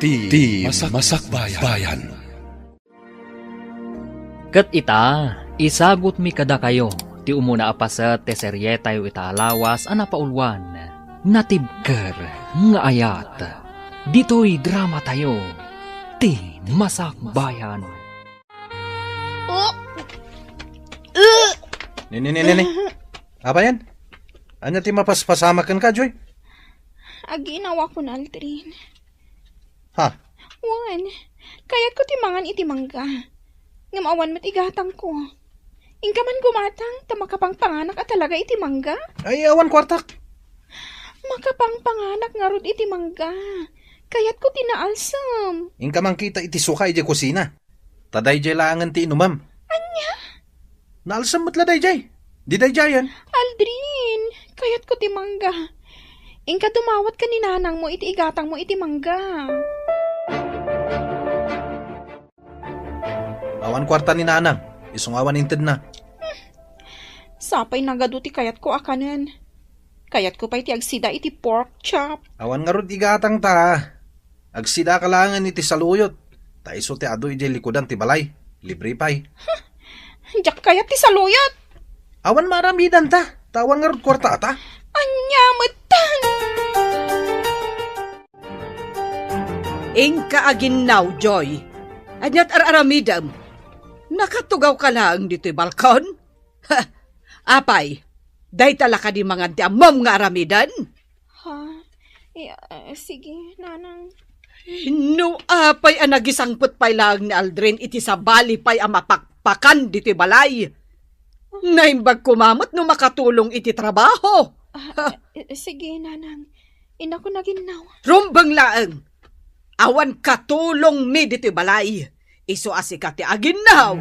Masakbayan. Kat ita, isagot mi kada kayo, ti umuna apasat te serye tayo italawas anapaulwan, natibker nga ayat. Dito'y drama tayo, ti Masakbayan. Oh! Nini. Apa yan? Anya ti mapaspasamakan ka, Joy? Aginawa ko na, Aldrin. Ha? Wan, kayat ko timangan iti mangga. Ngamawan matigatang ko. Ingka man gumatang, tamakapang panganak at talaga iti mangga. Ay, awan kwartak. Makapang panganak nga rod iti mangga. Kayat ko tinaalsam. Ingka man kita iti sukay di kusina. Taday jay laangan ti inumam. Anya? Naalsam mo't laday jay. Di day jayan. Aldrin, kayat ko ti mangga. Ingka tumawat ka ni nanang mo iti igatang mo iti mangga. Awan kwarta ni nanang. Isong awan inted na. Sapay nagaduti kayat ko akanan. Kayat ko pa iti agsida iti pork chop. Awan nga rod igatang ta. Agsida kalangan iti saluyot. Taiso ti ado iti likodan ti balay. Libre pay. Diyak kayat ti saluyot. Awan maramidan ta. Tawan nga rod kwarta ta. Anya matan. Ingka aginaw, Joy. Anyat araramidam. Nakatugaw ka lang dito'y balkon? Ha, apay, day talaka di mga diamam nga aramidan? Ha? Sige, nanang. No, apay ang nagisangput pay lang ni Aldrin iti sa bali pay ang mapakpakan dito'y balay. Naimbag kumamot no makatulong iti trabaho. Sige, nanang. Ina ko naginaw. Rumbang laeng. Awan katulong mi dito'y balay. Iso asikati aginaw.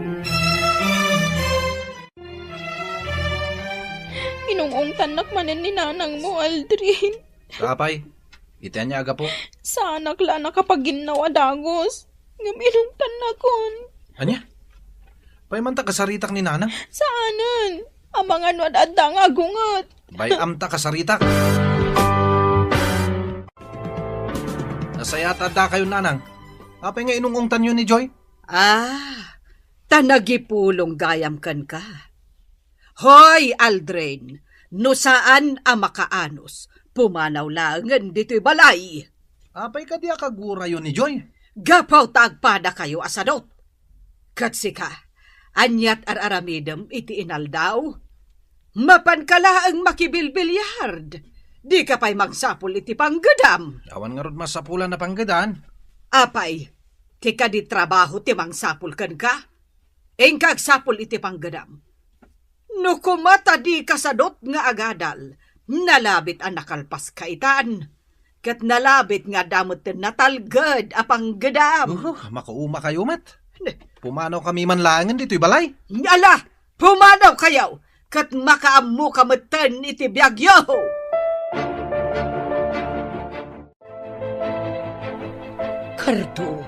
Inungong tanak manen ni nanang mo, Aldrin. Kapay. Itian niya aga po. Sa anak la nakapaginaw adagos. Ngaminong tanakon. Anya? Paimanta kasaritak ni nanang? Saanan? Amang ano at nga agungot. Bayam ta kasaritak. Nasayata da kayo nanang. Apay nga inungong tanyo ni Joy? Tanagipulong gayam kan ka. Hoy, Aldrin, no saan ang makaanos? Pumanaw langan dito'y balay. Apay ka diya kagura yun ni Joy? Gapaw tagpada kayo asadot. Katsi ka, anyat araramidam iti inaldaw. Mapan ka laang makibilbilyard. Di ka pa'y magsapul iti panggadam. Awan nga rod masapulan na panggadan. Apay, kika di trabaho ti mangsapul kan ka? Engkag sapul iti panggadam. No kumata di kasadot nga agadal, nalabit ang nakalpas kaitan. Kat nalabit nga damot natalgad a panggadam. Makauma kayo mat. Pumanaw kami man langan dito'y balay. Ala, pumanaw kayaw, kat makaamu kamatan iti biyagyo. Kardo,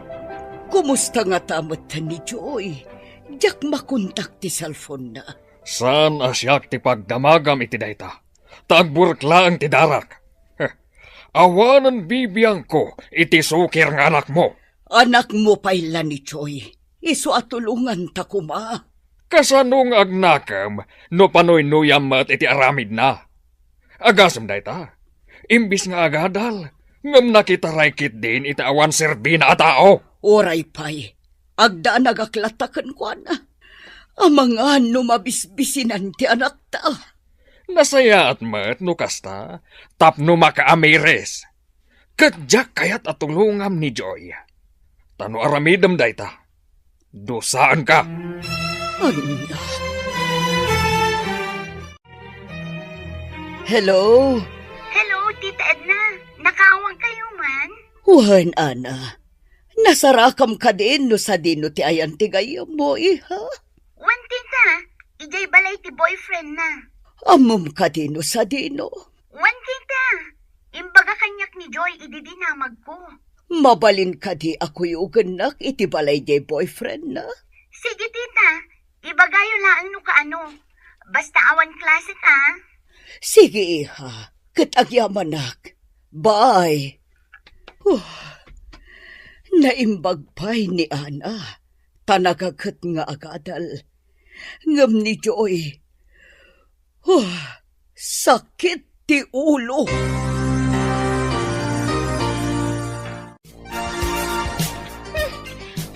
kumusta nga tamatan ni Joy? Diyak makontak ti cellphone na. Saan asyak ti pagdamagam iti dayta? Tagburklaan ti darak. Awanan bibiyang ko iti sukir ng anak mo. Anak mo pailan ni Joy. Iso atulungan ta kuma. Kasanong agnakam no panoy nuyam mat iti aramid na. Agasam dayta. Imbis nga agadal. Ngam nakitaraykit din iti awan serbina a tao. Oray pay, agda nagaklatakan ko na. Amang ano mabisbisinan ti anak ta. Nasaya at mat no kasta, tapno makaamires. Kadyak kayat atulungam ni Joy. Tano aramidam dayta. Dosaan ka. Anya. Hello? Hello, Tita Edna. Nakaawang kayo man? Wan, Ana. Nasarakam ka din no sa dino ti ayan ti gayam mo, iha. Wan, Tita. Ijay balay ti boyfriend na. Amom ka din no sa dino. Wan, Tita. Imbaga kanyak ni Joy ididinamag ko. Mabalin ka di ako yuganak iti balay jay boyfriend na. Sige, Tita. Ibagayo laang no kaano. Basta awan klase ka. Sige, iha. Katagyaman nak. Bye. Naimbagpay ni Ana, tanagakat nga agadal. Ngam ni Joy, sakit ti ulo.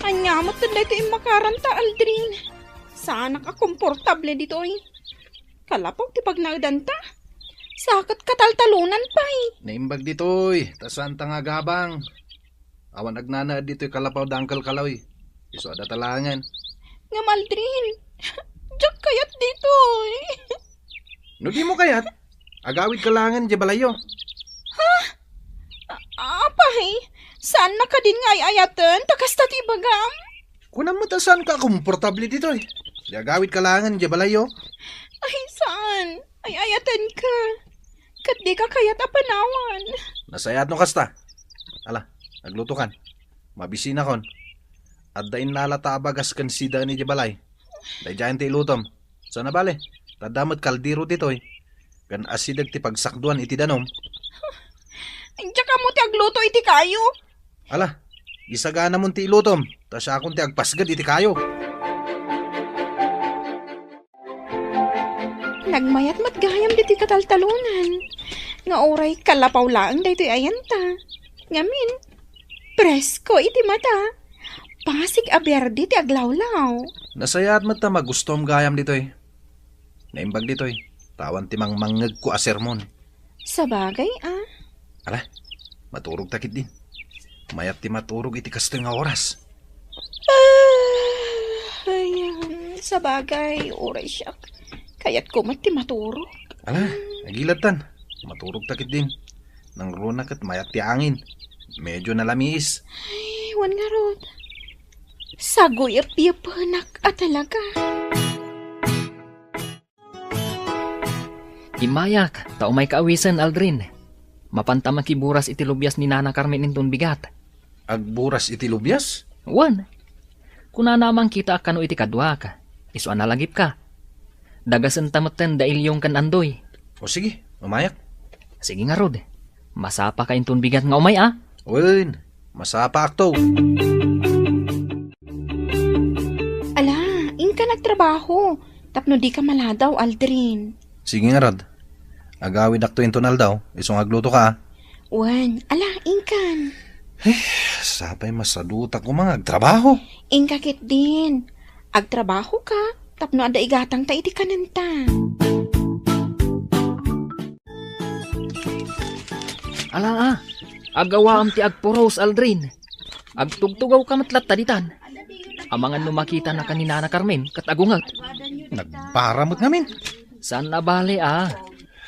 Anyamot na ito yung makaranta, Aldrin. Sana ka komportable dito eh. Kalapaw ti pag naudanta. Sakit kataltalunan pa eh. Naimbag ditoy, tasan nga gabang. Awan nagnana dito'y kalapaw dangkal kalaw Iso ada talangan. Ngam, Aldrin. Diyak kayat dito eh. No di mo kayat, agawid kalangan di balayo. Apa eh? Saan na ka din nga ayatan? Takas tati bagam? Kunam mo tasan ka komportable ditoy. Di agawid kalangan di balayo. Ay, saan? Ay, ayatan ka. Kat di ka kayat apanawan. Nasayat no kasta. Ala, nagluto kan. Mabisina kon. At dain nalata abagas kan sida ni Jabalay. Day dyan ti ilutom. Sana bale, tadamot kaldiro ditoy. Gan asidag ti pagsakduan iti danom. Diyak ka mo ti agluto iti kayo. Ala, isagana mo ti ilutom. Ta siya akong ti agpasgad iti kayo. Nagmayat mat gayam diti kataltalunan. Nga oray kalapaw laang daytoy ayanta. Ngamin, presko iti mata. Pasig aberde ti aglawlaw. Nasayat mo ta magustom gayam ditoy. Naimbag ditoy. Tawan ti mangmangag ko a sermon. Sabagay ah. Ala, maturog takit din. Mayat ti maturog iti kasto nga oras. Sabagay, oray siya. Kaya't ko mati maturo. Ala, nagilatan. Maturog takit din. Nang runak at mayat ti angin. Medyo nalamiis. Ay, wan nga rod. Sagoy at piyapanak at talaga. Imayak, tao may kaawisan, Aldrin. Mapantama kiburas iti lubyas ni Nana Carmen inton bigat. Agburas iti lubyas? Wan, kuna namang kita kano iti kadwa ka. Iso analagip ka. Dagasan tamatan dahil yung kan andoy. O sige, umayak. Sige nga rod. Masapa ka inton bigat nga umay ah. Wen, masapa akto. Ala, ka nagtrabaho. Tapno di ka maladaw, Aldrin. Sige nga rad. Agawid akto intonal daw. Isong agluto ka. Wan, ala, inkan. Sapay masaduta ko mga agtrabaho. Inkakit din. Agtrabaho ka. Tapno ada igatang ta iti kananta. Ala ah, agawa am ti agpuros, Aldrin. Agtugtugaw ka matlat taditan. Amangan numakita na kanina na Carmen, katagungat. Nagparamot ngamin. Saan na bale ah?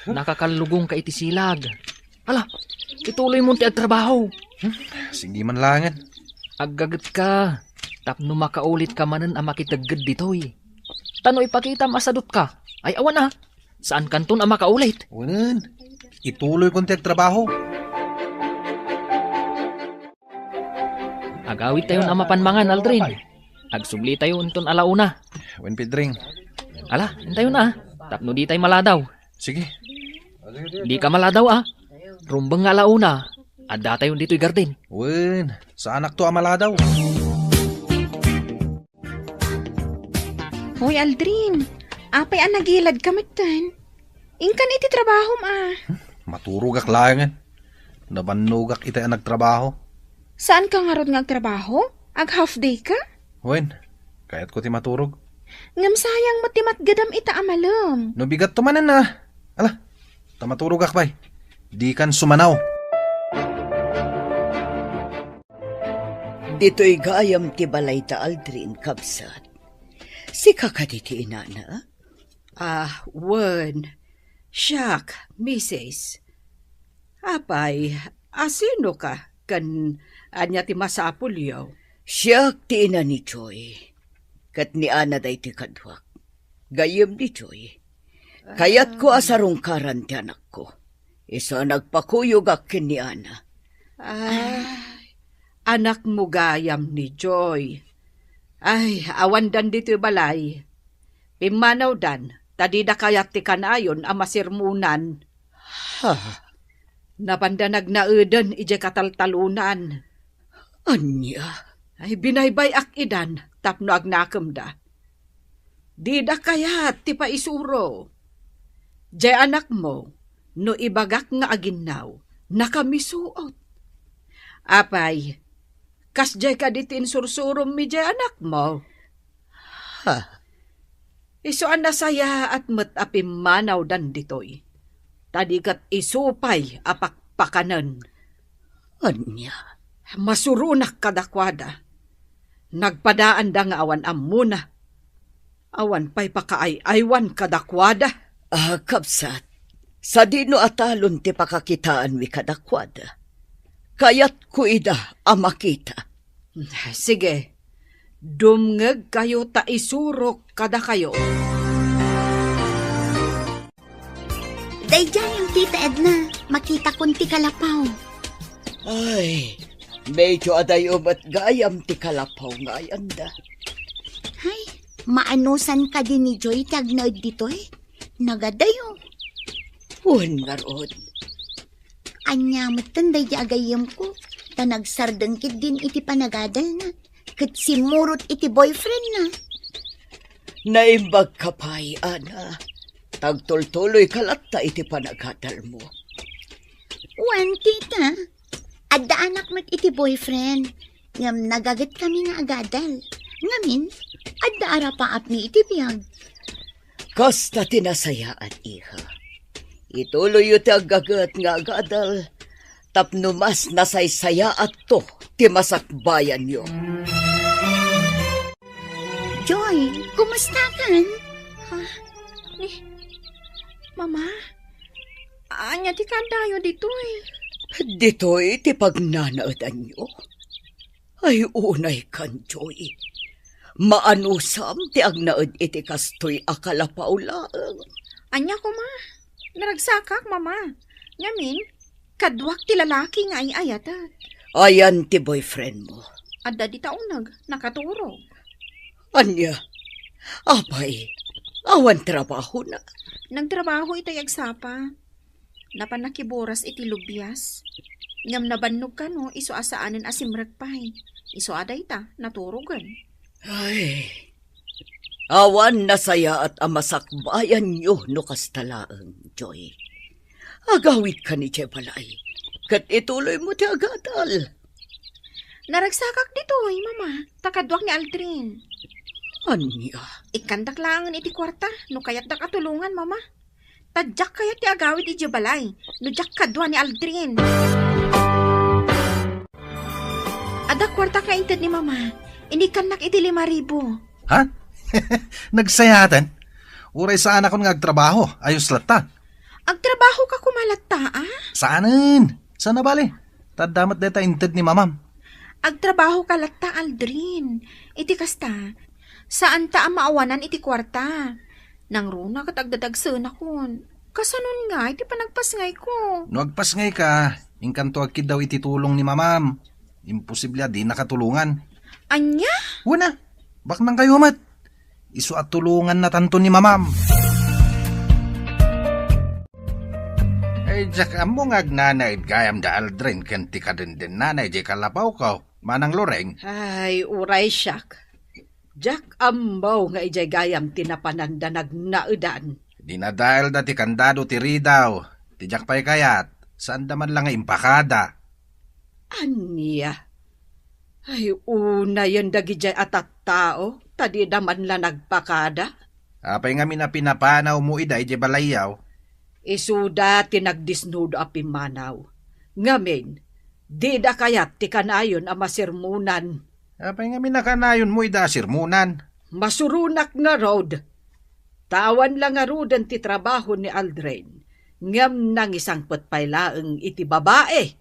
Nakakalugong ka iti silag. Ala, ituloy mo ti agtrabaho. Sige man langan. Aggagat ka. Tapno makaulit ka manan ang makitagad ditoy. Tano ipakita masadot ka. Ay awan ah. Saan kanton ang makaulit? Wanan. Ituloy kong trabaho. Agawit tayo na mapanmangan, Aldrin. Agsubli tayo unton alauna. Wen Pedring. Ala, hintayo na ah. Tapno di tayo maladaw. Sige. Di ka maladaw ah. Rumbang nga alauna. Adda tayo dito'y garden. Wen, sa anak to amala daw. Hoy, Aldrin. Apay ang nagilad ka matan. Inkan iti trabaho ma. Maturugak langan. Nabanugak ita ang nagtrabaho. Saan ka nga rod nga agtrabaho? Ag half day ka? Wen, kayat ko ti maturog. Ngam sayang matimat gadam ita amalam. No bigat to manan na. Ala, tamaturugak pa'y. Di kan sumanaw. Dito'y gayam ti balay ta Aldrin, kabsat. Si kakaditi inana? Wen. Siyak, Mrs. Apay, asino ka? Kan anya ti masapul yaw. Siyak ti ina ni Joy. Kat ni Ana day ti kadwak. Gayam ni Joy. Kayat ko asarong karan ti anak ko. Isa nagpakuyog akin ni Ana. Anak mo gayam ni Joy. Ay, awan dan dito balay. Pimanaw dan, tadi da kayat ti kanayon ang masirmunan. Napandanag na eden ije kataltalunan. Anya, ay binaybay ak idan, tapno agnakam da. Di da kaya ti pa isuro. Jay anak mo, no ibagak nga aginaw, nakamisuot. Apay, kas jay ka ditin sursurom mi jay anak mo. Ha? Isuan na saya at matapim manaw dan ditoy. Tadikat isupay apakpakanan. Anya? Masurunak kadakwada. Nagpadaan da nga awan amuna. Awan pa'y pakaay-aywan kadakwada. Kapsat, sa dino atalon ti pakakitaan mi kadakwada. Kayat ko ida amakita. Sige, dumngeg kayo ta isurok kada kayo. Dayjay yung tita Edna, makita kunti kalapaw. Ay, medyo aday umat gayam ti kalapaw nga yanda. Hay, maanusan ka din ni Joy tagnood dito eh. Nagadayo. Uwan nga roon. Anya matan dayjay agayam ko. Tanagsardengkit din iti panagadal na. Kat simurot iti boyfriend na. Naimbag kapay, ana. Tagtultuloy kalatta iti panagadal mo. Wan, tita. Adda anak mat iti boyfriend. Ngam nagagat kami nga agadal. Ngamin, adda arapaap mi iti biyag. Kasta tinasayaan, iha. Ituloy iti agagat nga agadal. Tapno mas nasaysaya at to, ti masakbayan yo. Joy, kumusta kan? Mama, anya ti kandayo dito eh. Dito iti pagnanaudan nyo. Ay unay kan, Joy. Maanusam ti agnaud iti kastoy akalapaw laeng. Anya ko ma, naragsakak mama. Ngamin, kadwak ti lalaki nga ay ayatat. Ayan ti boyfriend mo. Adda di taunag, nakaturog. Anya, apay, awan trabaho na. Nagtrabaho ito yagsapa. Napanakiboras iti lubyas. Ngam nabannog ka no, iso asaanan asimragpay. Iso aday ta, naturugan. Ay, awan nasaya at amasakbayan nyo no kastalaang, Joy. Agawit ka ni Jebalay, kat ituloy mo ti agadal. Naragsakak dito ay mama, takadwak ni Aldrin. Anya, Ikandak langan iti kwarta, no kayat da katulungan mama. Tadyak kayat ti agawit iti balay, no jak kadwa ni Aldrin. Ada kwarta ka inted ni mama, inikandak iti 5,000. Ha? Nagsayatan? Uray saan ako nga agtrabaho, ayos lata. Agtrabaho ka kumalatta ah? Saanin? Sana bali? Tadamat deta inted ni mamam. Agtrabaho ka latta Aldrin. Iti kasta, saan ta ang maawanan iti kwarta? Nang runa kat agdadagsan akon. Kasanon nga, iti panagpasngay ko. No agpasngay ka, ingkanto agkid daw iti tulong ni mamam. Imposible di nakatulungan. Anya? Wala, bak nang kayo mat. Isu at tulungan na tanto ni mamam. Ay, jak amo nga agnanaid gayam da Aldrin kanti ka din nanay di kalapaw ko. Manang loreng. Ay, uray siyak. Jak ambaw nga ijay gayam tinapananda nagnaudan. Di na dahil dati kandado ti ridaw. Ti jak pa'y kayat. Saan daman lang impakada. Anya? Ay, una yun dagijay atat tao. Tadi daman la nagpakada. Apay nga mina pinapanaw mo iday di balayaw. Isuda tinagdisnudo api manaw. Ngamin, di da kayat ti kanayon ang masirmunan. Apay nga minakanayon mo ida sirmunan. Masurunak nga road. Tawan lang nga rodan ti trabaho ni Aldrin. Ngam nang isang patpaylaeng iti babae.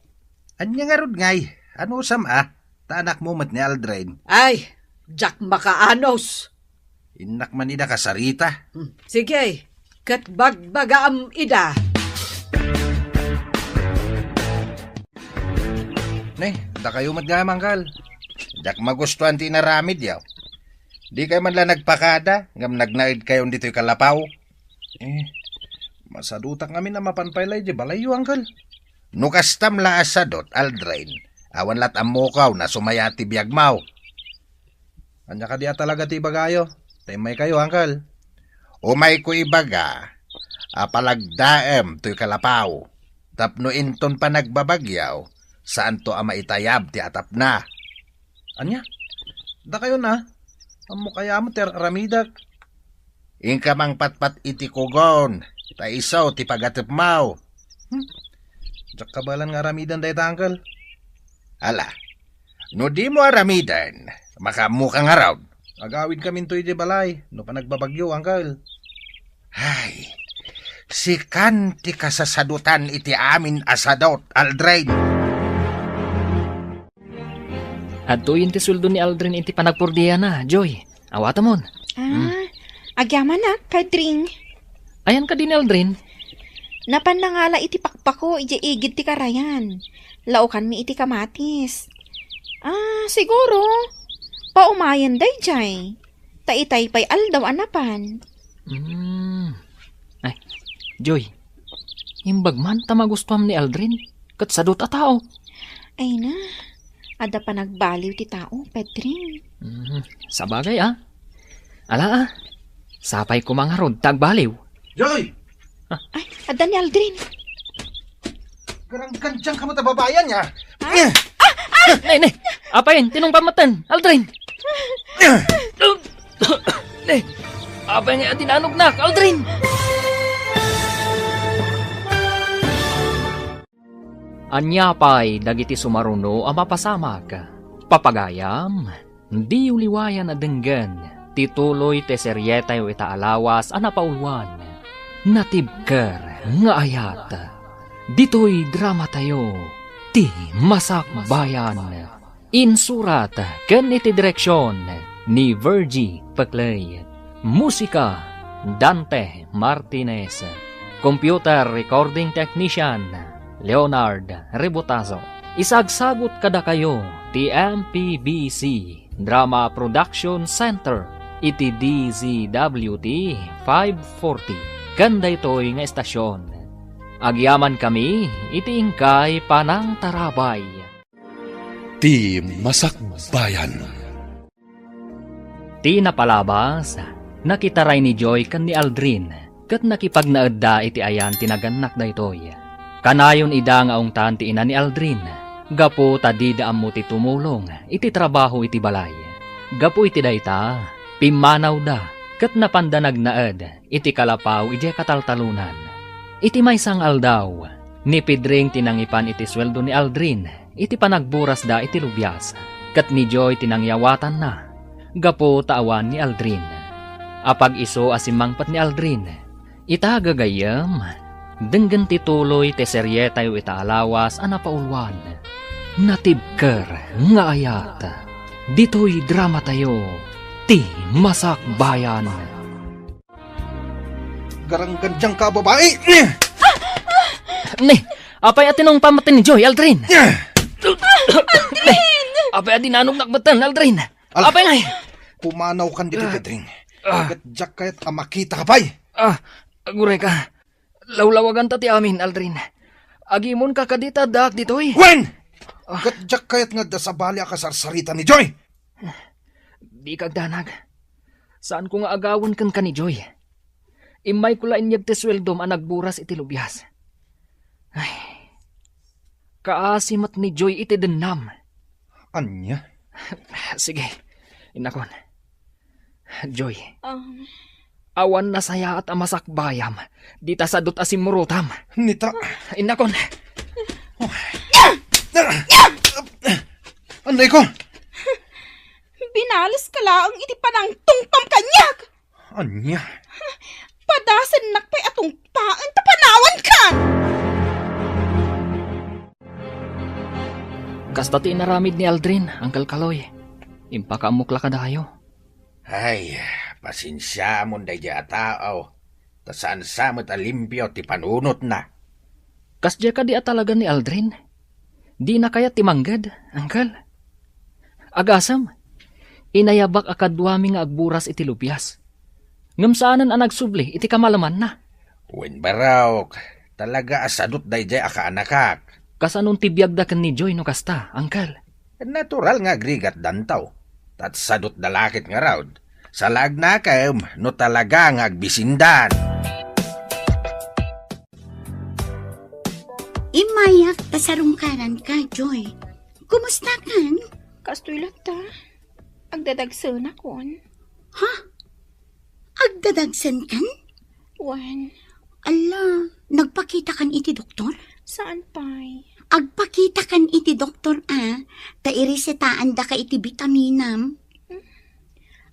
Anya nga rod ngay, ano sama? Taanak mo mat ni Aldrin. Ay, Jack makaanos. Inak man ida kasarita. Sige, kat bagbagaam ida. Ne, da kayo mat nga mangkal. Jak magustuhan ti naramid yaw. Di kayo man lang nagpakada, ngam nagnaid kayo dito'y kalapaw. Masadutak kami na mapanpaylay di balayo, angkal. Nukastam la asadot, Aldrin. Awan lat amukaw na sumaya ti biyag mau. Anya ka diya talaga ti bagayo. May kayo, Uncle. Umay ko ibaga. Apalagdaem to'y kalapaw. Tapno inton pa nagbabagyaw. Saan to ama itayab ti atap na. Anya? Da kayo na. Amo kaya mo ter ramidak. Inka mang patpat iti kugon. Ta isaw ti pagatip mau. Jak kabalan nga ramidan day tangkal. Ala, no di mo aramidan, makamukang araw. Agawid kami to'y di balay, no pa nagbabagyo, Uncle. Ay, si kanti kasasadutan iti amin asadot, Aldrin. At tuyin ti suldo ni Aldrin iti panagpurdiya na, Joy. Awata mon. Agyaman na, Pedring. Ayan ka din, Aldrin. Napanangala iti pakpako, iti igid ti karayan. Laukan mi iti kamatis. Siguro. Paumayan day jay. Taitay pay aldaw anapan. Ay, Joy. Imbag man tamagustuhan ni Aldrin. Kat sadot a tao. Ay na. Ada pa nagbaliw ti tao, Pedring. Sabagay Ala sapay ko mga rod tagbaliw. Joy! Ay, ada ni Aldrin. Garang kandyang ka matababayan niya. Nay, apayin, tinong pamatan, Aldrin. Nay, apayin nga tinanog na, Aldrin. Anya pa'y dagiti sumaruno ang mapasamag. Papagayam, di uliwayan na denggan, tituloy te seryetayo itaalawas ang napaulwan. Natibker nga ayat, dito'y drama tayo, ti masakbayan. Insurat ken iti direksyon ni Virgie Paclay. Musika, Dante Martinez. Computer Recording Technician, Leonard Rebotazo. Isagsagot kada kayo ti MPBC Drama Production Center iti DZWT 540. Ganda ito'y nga estasyon. Agyaman kami iti ingkay panang tarabay. Ti Masakbayan. Ti napalabas, nakitaray ni Joy kan ni Aldrin kat nakipagnaedda iti ayan tinaganak da itoy. Kanayon ida nga ungtan ti ina ni Aldrin. Gapo tadi da ammo ti tumulong iti trabaho iti balay. Gapo iti dayta, pimanaw da kat napandanag naed iti kalapaw iti kataltalunan. Iti maysang aldaw, ni Pedring tinangipan iti sweldo ni Aldrin iti panagburas da iti lubyas. Kat ni Joy tinangyawatan na, gapo taawan ni Aldrin. Apag iso asimangpat ni Aldrin, itagagayam, denggan tituloy te seryetayo itaalawas ang napaulwan. Natibker nga ayat, dito'y drama tayo, ti masakbayan. Garang kandyang ka, babae! Ne, apay atinong pamatin ni Joy, Aldrin. Aldrin! Apay adinanog nakbatan, Aldrin. Apay ngay. Pumanaw kan dito, Pedring. Agat jak kayat amakita ka pa'y. Aguray ka. Lawlawagan ta ti amin, Aldrin. Agimon ka kadita dak ditoy. Wen! Agat jak kayat nga dasabali akasarsarita ni Joy. Di kagdanag. Saan ko nga agawon kan ka ni Joy? Imay ko lain yag tesweldom ang nagburas iti lubyas. Ay, kaasimat ni Joy iti denam. Anya? Sige, inakon. Joy, awan na saya at amasakbayam. Dita sadot asimurutam. Nita. Inakon. Anday ko? Binalas ka lang iti panangtong pamkanyag. Anya? Padasan nakpay atong paan tapanawan ka. Kasta ti inaramid ni Aldrin, Uncle Kaloy. Impakamukla ka dayo. Ay, pasensya mo day dya tao. Tasaan sa mo't alimpyo ti panunot na. Kasdya ka di talaga ni Aldrin. Di na kaya timanggad, Uncle. Agasam, inayabak akadwami nga agburas iti lupyas. Ngam saanan ang nagsubli iti kamalaman na. Wen barawk, talaga asadot day dya aka anakak. Kasanon tibiyag da ken ni Joy no kasta, Uncle? Natural nga agrigat dantaw. Tat sadot dalakit nga raud. Sa lagna kayo, no talaga nga agbisindan. Imayak tasarungkaran ka, Joy. Kumusta kan? Kastoy lang ta. Agdadagsan akon. Ha? Agdadagsan kan? Wan, Ala, nagpakita kan iti doktor? saan pa'y? Agpakita kan iti doktor tairesetaan da ka iti vitaminam.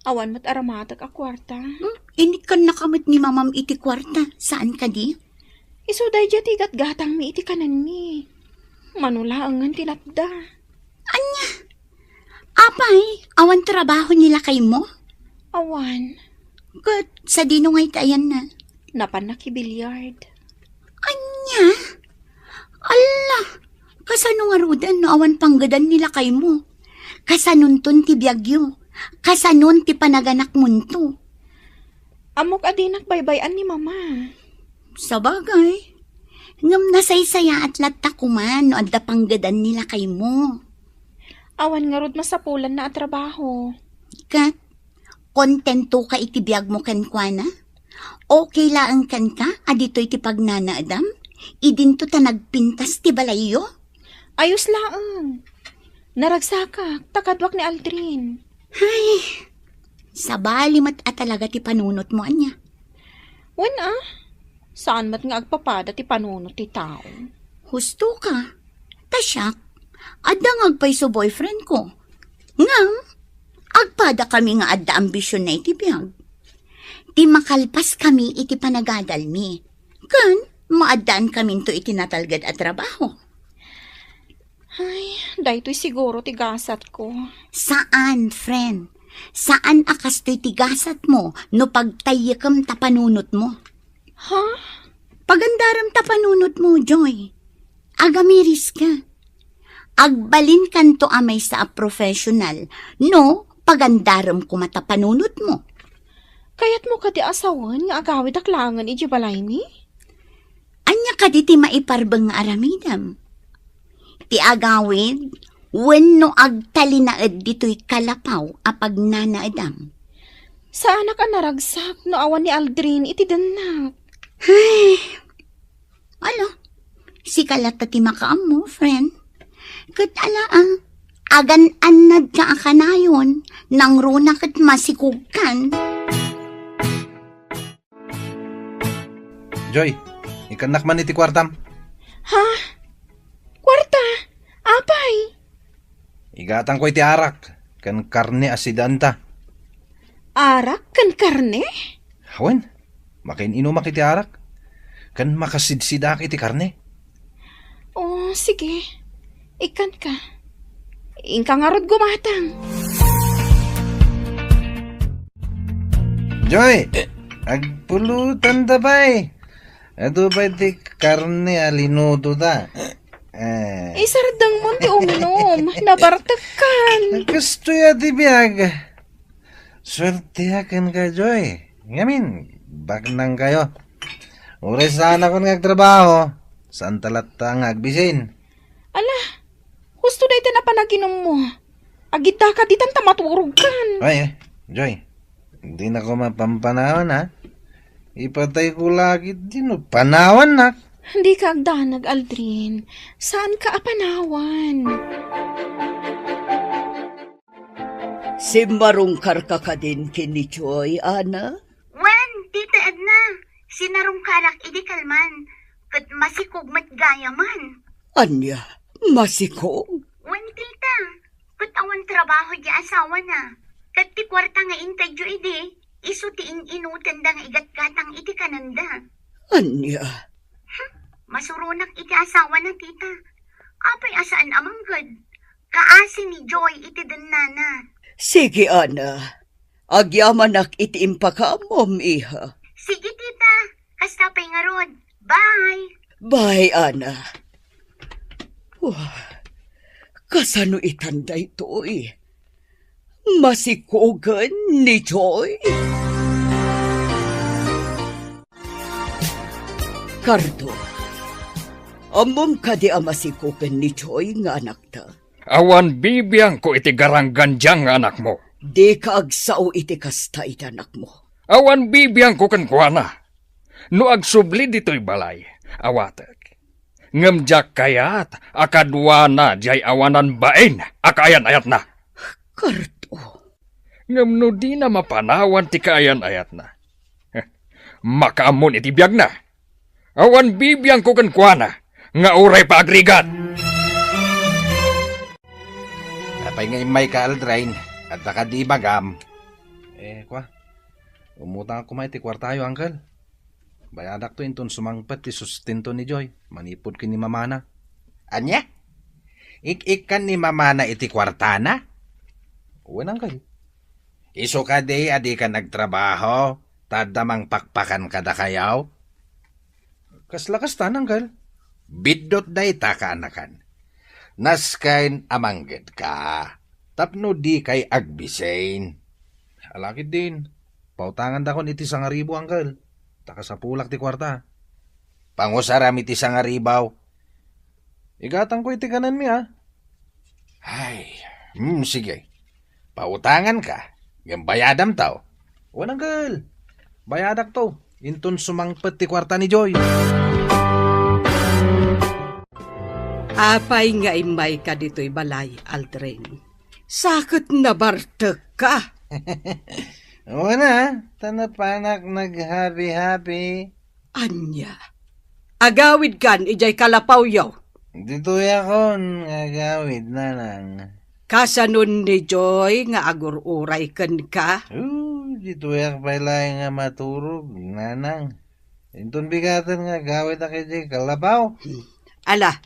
Awan mo't aramatag a kwarta. Init kan nakamit ni mamam iti kwarta. Saan ka di? Isuday dya tigat gatang mi iti kanan mi. Manulaangan tinatda. Anya? Apay, awan trabaho nila kay mo? Awan, Kat, sa dino ngay tayan na. napanakibilyard. Anya? Ala, kasano nga rudan no awan panggadan nila kay mo? Kasanon ton ti biyagyo? Kasanon ti panaganak munto? Amok adinak baybayan ni mama. Sa bagay, ngam nasaysaya at latakuman no adda panggadan nila kay mo. Awan nga rod masapulan na at trabaho. Kat, kontento ka iti biyag mo kankwana? Okay laang kan ka, adito'y ti pagnanaadam? Idinto ta nagpintas ti balayo? Ayos laang. Naragsakak, takadwak ni Aldrin. Ay, sabali mat at talaga ti panunot mo anya. Wan saan mat nga agpapada ti panunot ti tao? Husto ka. Tasyak, adda nga agpay so boyfriend ko. Ngam, agpada kami nga adda ambisyon na iti biyag. Ti makalpas kami iti panagadal mi. Kan, maadaan kami to iti natalgad at trabaho. Ay, daytoy siguro ti gasat ko. Saan, friend? Saan akas to'y tigasat mo no pagtayakam tapanunot mo? Ha? Pagandaram tapanunot mo, Joy. Agamiris ka. Agbalin kanto amay sa a professional, no pagandaram kumatapanunot mo. Kayat mo ka ti asawan nga agawid aklangan iji balay ni? Anya ka di ti maiparbang nga aramidam. Ti agawid, wenno agtalinaed dito'y kalapaw apag nanaedam. Sa anak ang naragsak no awan ni Aldrin iti danak. Ay, alo, si kalata ti makaam mo, friend. Kat alaang, agan-anad ka akanayon, nang runak at masikugkan. Joy, ikanak man iti kwartam. Ha? Kwarta? Apay? Igatang ko iti arak. Kan karne asidanta. Arak kan karne? Hawen, makin inumak iti arak. Kan makasidsidak iti karne. Oh, sige. Ikan ka. Ingka nga rod gumatang. Joy, agpulutan da bay. Ato ba iti karne alinuto da? Isardang mo ti uminom. Nabartakan. Gusto ya ti biyag. Swerte akan ka, Joy. Ngamin, bak nang kayo. Uri sana ko nagtrabaho. Saan talatang agbisin? Ala, gusto na ito na panaginom mo. Agita ka ditan tamaturog kan. Ay, Joy. Hindi na ko mapampanawan, ha? Ipatay ko lagi din. Panawan, na. Hindi ka agdanag, Aldrin. Saan ka apanawan? Simarungkar ka ka din kini Joy, Ana? Wen, tita Edna, sinarungkarak idi kalman, kat masikugmat gayaman. Anya, masikog? Wen, tita, kat awan trabaho di asawa na. Kat ti kwarta nga intadyo idi, iso ti inutan da nga igat-gatang iti kananda. Anya? Masurunak iti asawa na, tita. Apay asaan amanggad. Kaasi ni Joy iti danana. Sige, Ana. Agyaman iti impakam, iha. Sige, tita. Kastapay nga rod. Bye! Bye, Ana. Kasano itanda ito, Masikogan ni Joy? Cardo, Amom ka di amasikuken ni Joy nga anak ta. Awan bibiyang ko iti garanggan diyang nga anak mo. Di ka agsao iti kasta iti anak mo. Awan bibiyang ko kankwana. No agsubli dito'y balay, awatek. Ngamjak kayat, akadwa na jay awanan bain, akayan-ayat na. Karto. Ngam no di na mapanawan ti kaayan-ayat na. Makaamon iti biyag na. Awan bibiyang ko kankwana, nga uray pa agrigat. Apay nga imay ka, Aldrain, at nakadi bagam. Umutang ako may ti kwartayo, Uncle. Bayadak to inton sumangpat ti sustento ni Joy. Manipod ki ni mamana. Anya? Ik-ikan ni mamana iti kwartana? Uwan, Uncle. Iso ka di, adi ka nagtrabaho, tadamang pakpakan kada kayaw? Kaslakas tan, Uncle. Bidot day ta ka anakan. Naskain amanggit ka. Tapno di kay agbisain. Alakit din. Pautangan da kon iti sangaribo, Uncle. Taka sa pulak ti kwarta. Pangusaram iti sangaribaw. Igatang ko iti kanan mi, ha? Ay, sige. Pautangan ka. Gambayadam tao. Uwan, Uncle. Bayadak to. Inton sumangpat ti kwarta ni Joy. Apay nga imay ka dito'y balay, Aldrin. Sakot na bartek ka. Una, tanapanak nag-happy-happy. Anya, agawid kan ijay kalapaw yaw. Dito yakon, agawid na lang. Kasanon ni Joy nga agururay kan ka. Dito yak pala nga maturog, nanang. Inton bigatan nga gawid na kay kalapaw. Ala,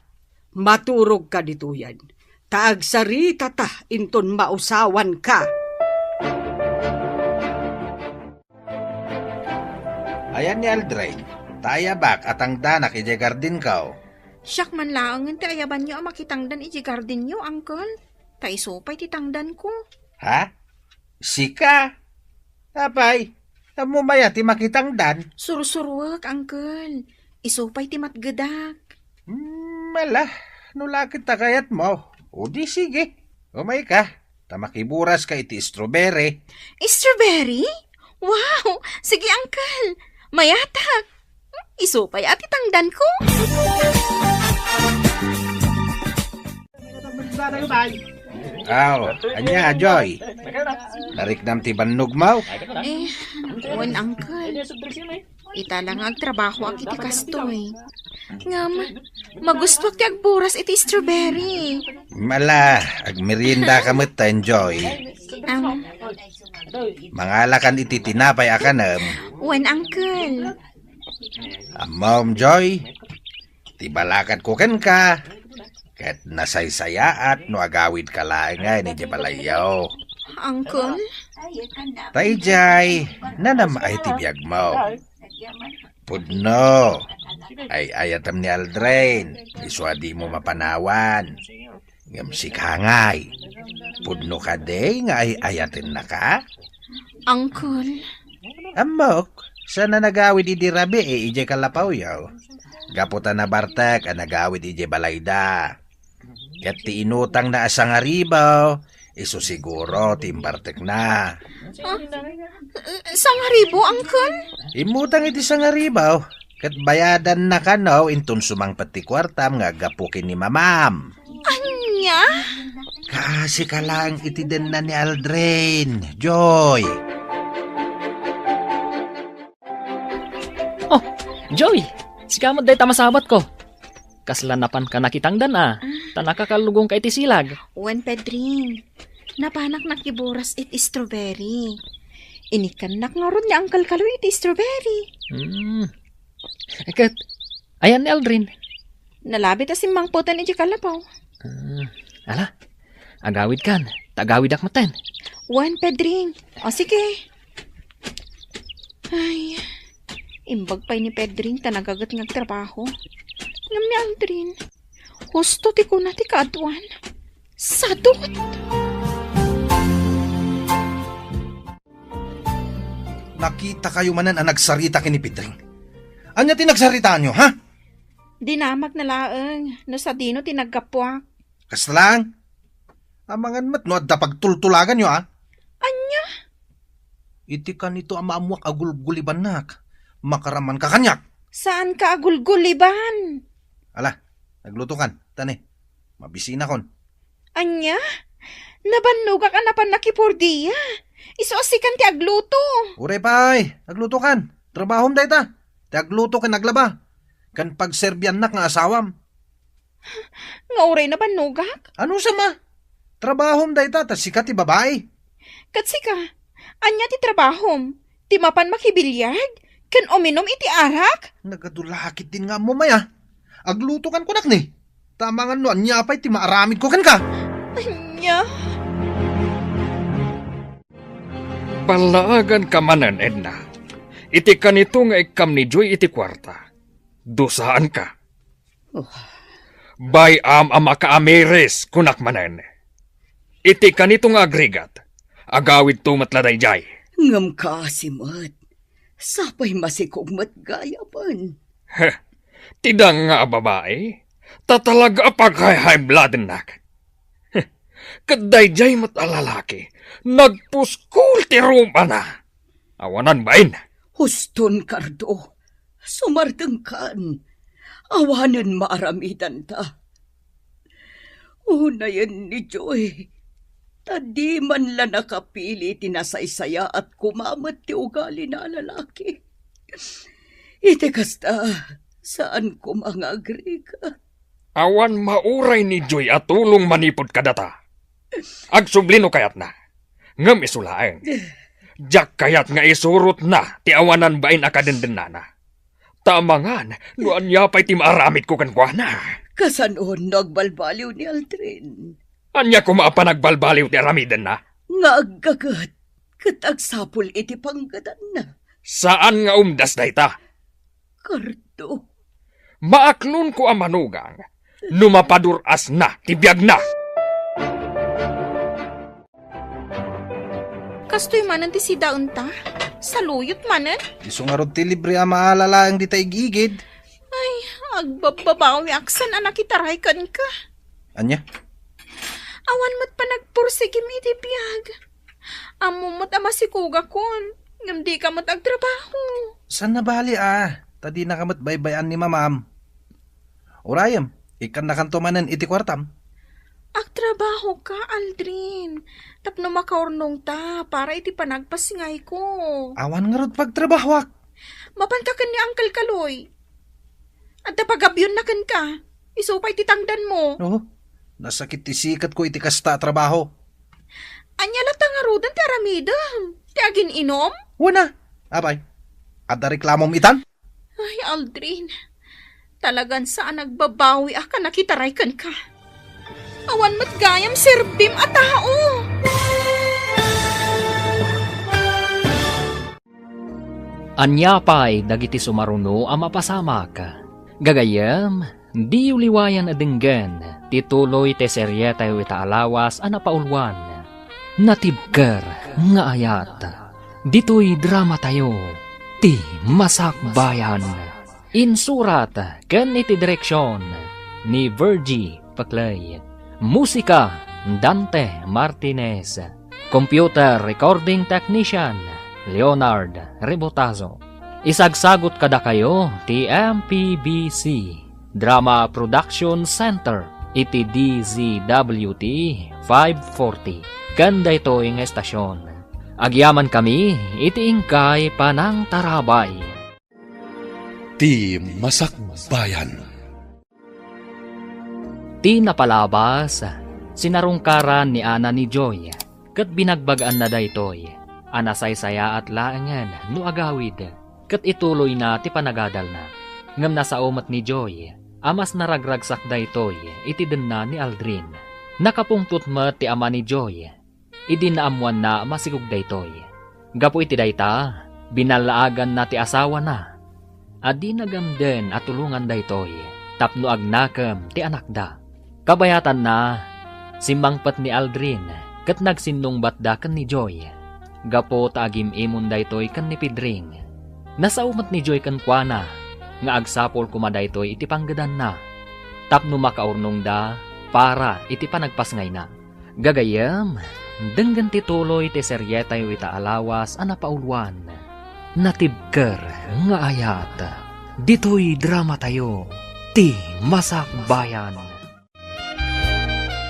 maturog ka dito yan. Taag sarita ta, inton mausawan ka. Ayan ni Aldrain, tayabak at ang danak ije gardin kao. Siyak man laang ti ayaban nyo ang makitangdan iti garden nyo, Uncle. Taisopay ti tangdan ko. Ha? Sika? Apay, mumaya ti makitangdan. Surusuruak, Uncle. Isopay ti matgadak. Mala, nulakit ta kayat mo. O di sige, umay ka. Tamakiburas ka iti strawberry. Strawberry? Wow! Sige, Uncle. Mayatak. Isupay at itangdan ko. Anya, Joy. Nariknam ti bannog mo? Wan, Uncle. Ita lang agtrabaho ang iti kastoy. Ngam, magustwak ti agburas iti strawberry. Mala, agmerienda ka metan, Joy. Mangalakan iti tinapay akanam. Wan, Uncle. Mom, Joy. Tibalakat ko ken ka. Kat nasaysayaat no agawid ka lang nga ni Jabalayaw. Uncle? Tayjay, nanam ay tibiyag mo. Pudno, ay ayatam ni Aldrain, iswadi mo mapanawan. Ngamsik hangay, pudno ka day nga ay ayatin na ka? Uncle? Amok, sana nagawid idi rabi ije kalapaw yaw. Gaputan na bartek ang nagawid ije balayda. Kat ti inutang na asang aribaw, iso siguro timbartek na. Sangaribo, Uncle? Imutang iti sangaribaw, kat bayadan na kanaw inton sumang pati kwartam nga gapukin ni mamam. Anya? Kasi ka lang iti den na ni Aldrain, Joy. Oh, Joy! Sikamot day tamasabat ko. Kaslanapan ka nakitangdan Tanakakalugong ka iti silag. Wan, Pedring. Napanak nakiburas iti strawberry. Inikanak nga ron ni Uncle Kaloy iti strawberry. Kat, ayan ni Aldrin. Nalabit asim mangputan iti kalapaw. Ala, agawid kan. Tagawid ak maten. Wan, Pedring. O sige. Ay, imbag pa'y ni Pedring tanagagat ng trabaho. Ngam ni Aldrin. Husto ti ko na ti kaadwan. Sadot! Nakita kayo manan ang nagsarita kini Pedring. Anya ti nagsarita nyo, ha? Dinamag na laeng, no sa dino tinagkapwak. Kasta lang. Amangan mat no adda pagtultulagan nyo Anya? Iti ka nito amaamuak agulguliban nak. Makaraman ka kanyak. Saan ka agulguliban? Ala, nagluto kan. Tani, mabisina kon. Anya? Nabannuga ka na pan nakipurdiya. Isuosikan ti agluto. Ure pay, nagluto kan. Trabahom day ta. Ti agluto kan naglaba. Kan pagserbian nak nga asawam. Nga uray na bannugak? Ano sama? Trabahom day ta, tas sikat ti babae. Katsika, anya ti trabahom. Ti mapan makibilyag? Kan uminom iti arak? Nagadulakit din nga mo maya. Agluto kan kunak ni. Tamangan no, anya pa'y ti maaramid ko kan ka. Anya? Palaagan ka manan, Edna. Iti kanito nga ikam ni Joy iti kwarta. Dusaan ka. Bayam ama ka ameris kunak manan. Iti kanito nga agregat. Agawid tumatladay jay. Ngam ka, Simat. Sapay masikog matgayapan. Heh, tidang nga babae. Tatalaga apag-high blood nak. Kaday jay matalalaki. Nagpuskul ti rumpa na. Awanan bain. Huston, Cardo. Sumardeng kan. Awanan maaramidan ta. Unayan ni Joy. Tadi man la nakapili tinasaysaya at kumamat ti ugali na lalaki. Iti kasta, saan ko mga agrega? Awan mauray ni Joy at tulong manipod kadata. Agsublino kayat na. Ngam isulaeng. Jak kayat nga isurot na ti awanan bain akadendennana. Tamangan, nuan yapay ti maaramid ko kankwana. Kasanon nagbalbaliw ni Aldrin. Anya ko maapa nagbalbaliw ti aramiden na? Nga aggagat, katagsapol iti panggadan na. Saan nga umdas na ita? Cardo. Maaklon ko ang manugang. Numapaduras na, tibiyag na. Kastoy manan ti sidaon ta? Saluyot manan? Iso nga rod ti libre ang maalala ang di tayo gigid. Ay, agbababawi aksan anak itaray kan ka. Anya? Awan mo't pa nagpursigim iti biyag. Amumot ama si kuga kon. Ngam di ka mo't agtrabaho. San na bali Tadi na kamat baybayan ni mamam. Urayam, ikan na kantomanan iti kwartam. Agtrabaho ka, Aldrin. Tapno makaurnong ta para iti panagpasingay ko. Awan nga rod pagtrabahwak. Mapantakan ni Uncle Kaloy. At napagabyon na kan ka. Isupay titangdan mo. No, nasakit ti sikat ko iti kasta trabaho. Anya lata nga rodan ti aramida. Ti agin inom? Wana, abay. At na reklamom itan? Ay, Aldrin. Talagan saan nagbabawi ka nakitaray kan ka. Awan mat gayam serbim a tao. Anya pa'y dagiti sumaruno ang mapasamak. Gagayam, di uliwayan adenggan, tituloy te serye tayo itaalawas ang napaulwan. Natibker nga ayat. Dito'y drama tayo, ti Masakbayan. Insurat ken iti direksyon ni Virgie Paclay. Musika Dante Martinez. Computer Recording Technician Leonard Rebotazo. Isagsagot kada kayo ti MPBC Drama Production Center iti DZWT 540. Kanda ito yung estasyon. Agyaman kami iti ingkay panang tarabay. Ti Masakbayan. Ti napalabas, sinarungkaran ni Ana ni Joy, kat binagbagaan na daytoy, anasaysaya at laangan no agawid, kat ituloy na ti panagadal na. Ngam nasa umat ni Joy, amas naragragsak daytoy, itiden na ni Aldrin. Nakapungtut mo ti ama ni Joy, idinaamuan na masigug daytoy. Gapo iti dayta, binalaagan na ti asawa na. Adi nagamden at tulungan daytoy, tapno agnakam ti anak da. Kabayatan na, simbangpat ni Aldrin, kat nagsinong batdakan ni Joy. Gapo taagim imon daytoy kan ni Pidring. Nasaumat ni Joy kan kuana, nga agsapol kumadaytoy iti panggadan na. Tapno makaurnong da para iti panagpasngay na. Gagayam, denggan tituloy ti seryetayo ita alawas a napaulwan. Natibker nga ayat. Ditoy drama tayo, ti Masakbayan.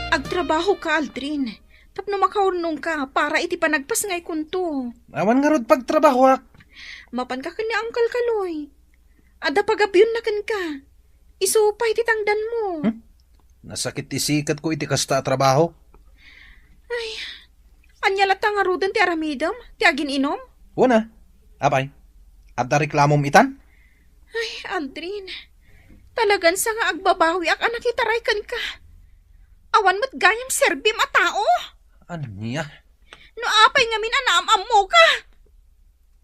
Agtrabaho ka, Aldrin. Tapno makaurnong ka para iti panagpasngay kunto. Awan nga rod pagtrabaho ak. Mapan ka ni Uncle Kaloy. Ada pagabyon na kan ka. Isupay ti tangdan mo. Nasakit isikat ko iti kasta trabaho. Anya lata nga rudan ti aramidam, ti agin inom. Una, apay, adda reklamom itan? Ay, Aldrin. Talagan sa nga agbabawi ak anak itaray kan ka. Awan mo't gayam serbim a tao. Ano niya? No apay nga minanamam mo ka.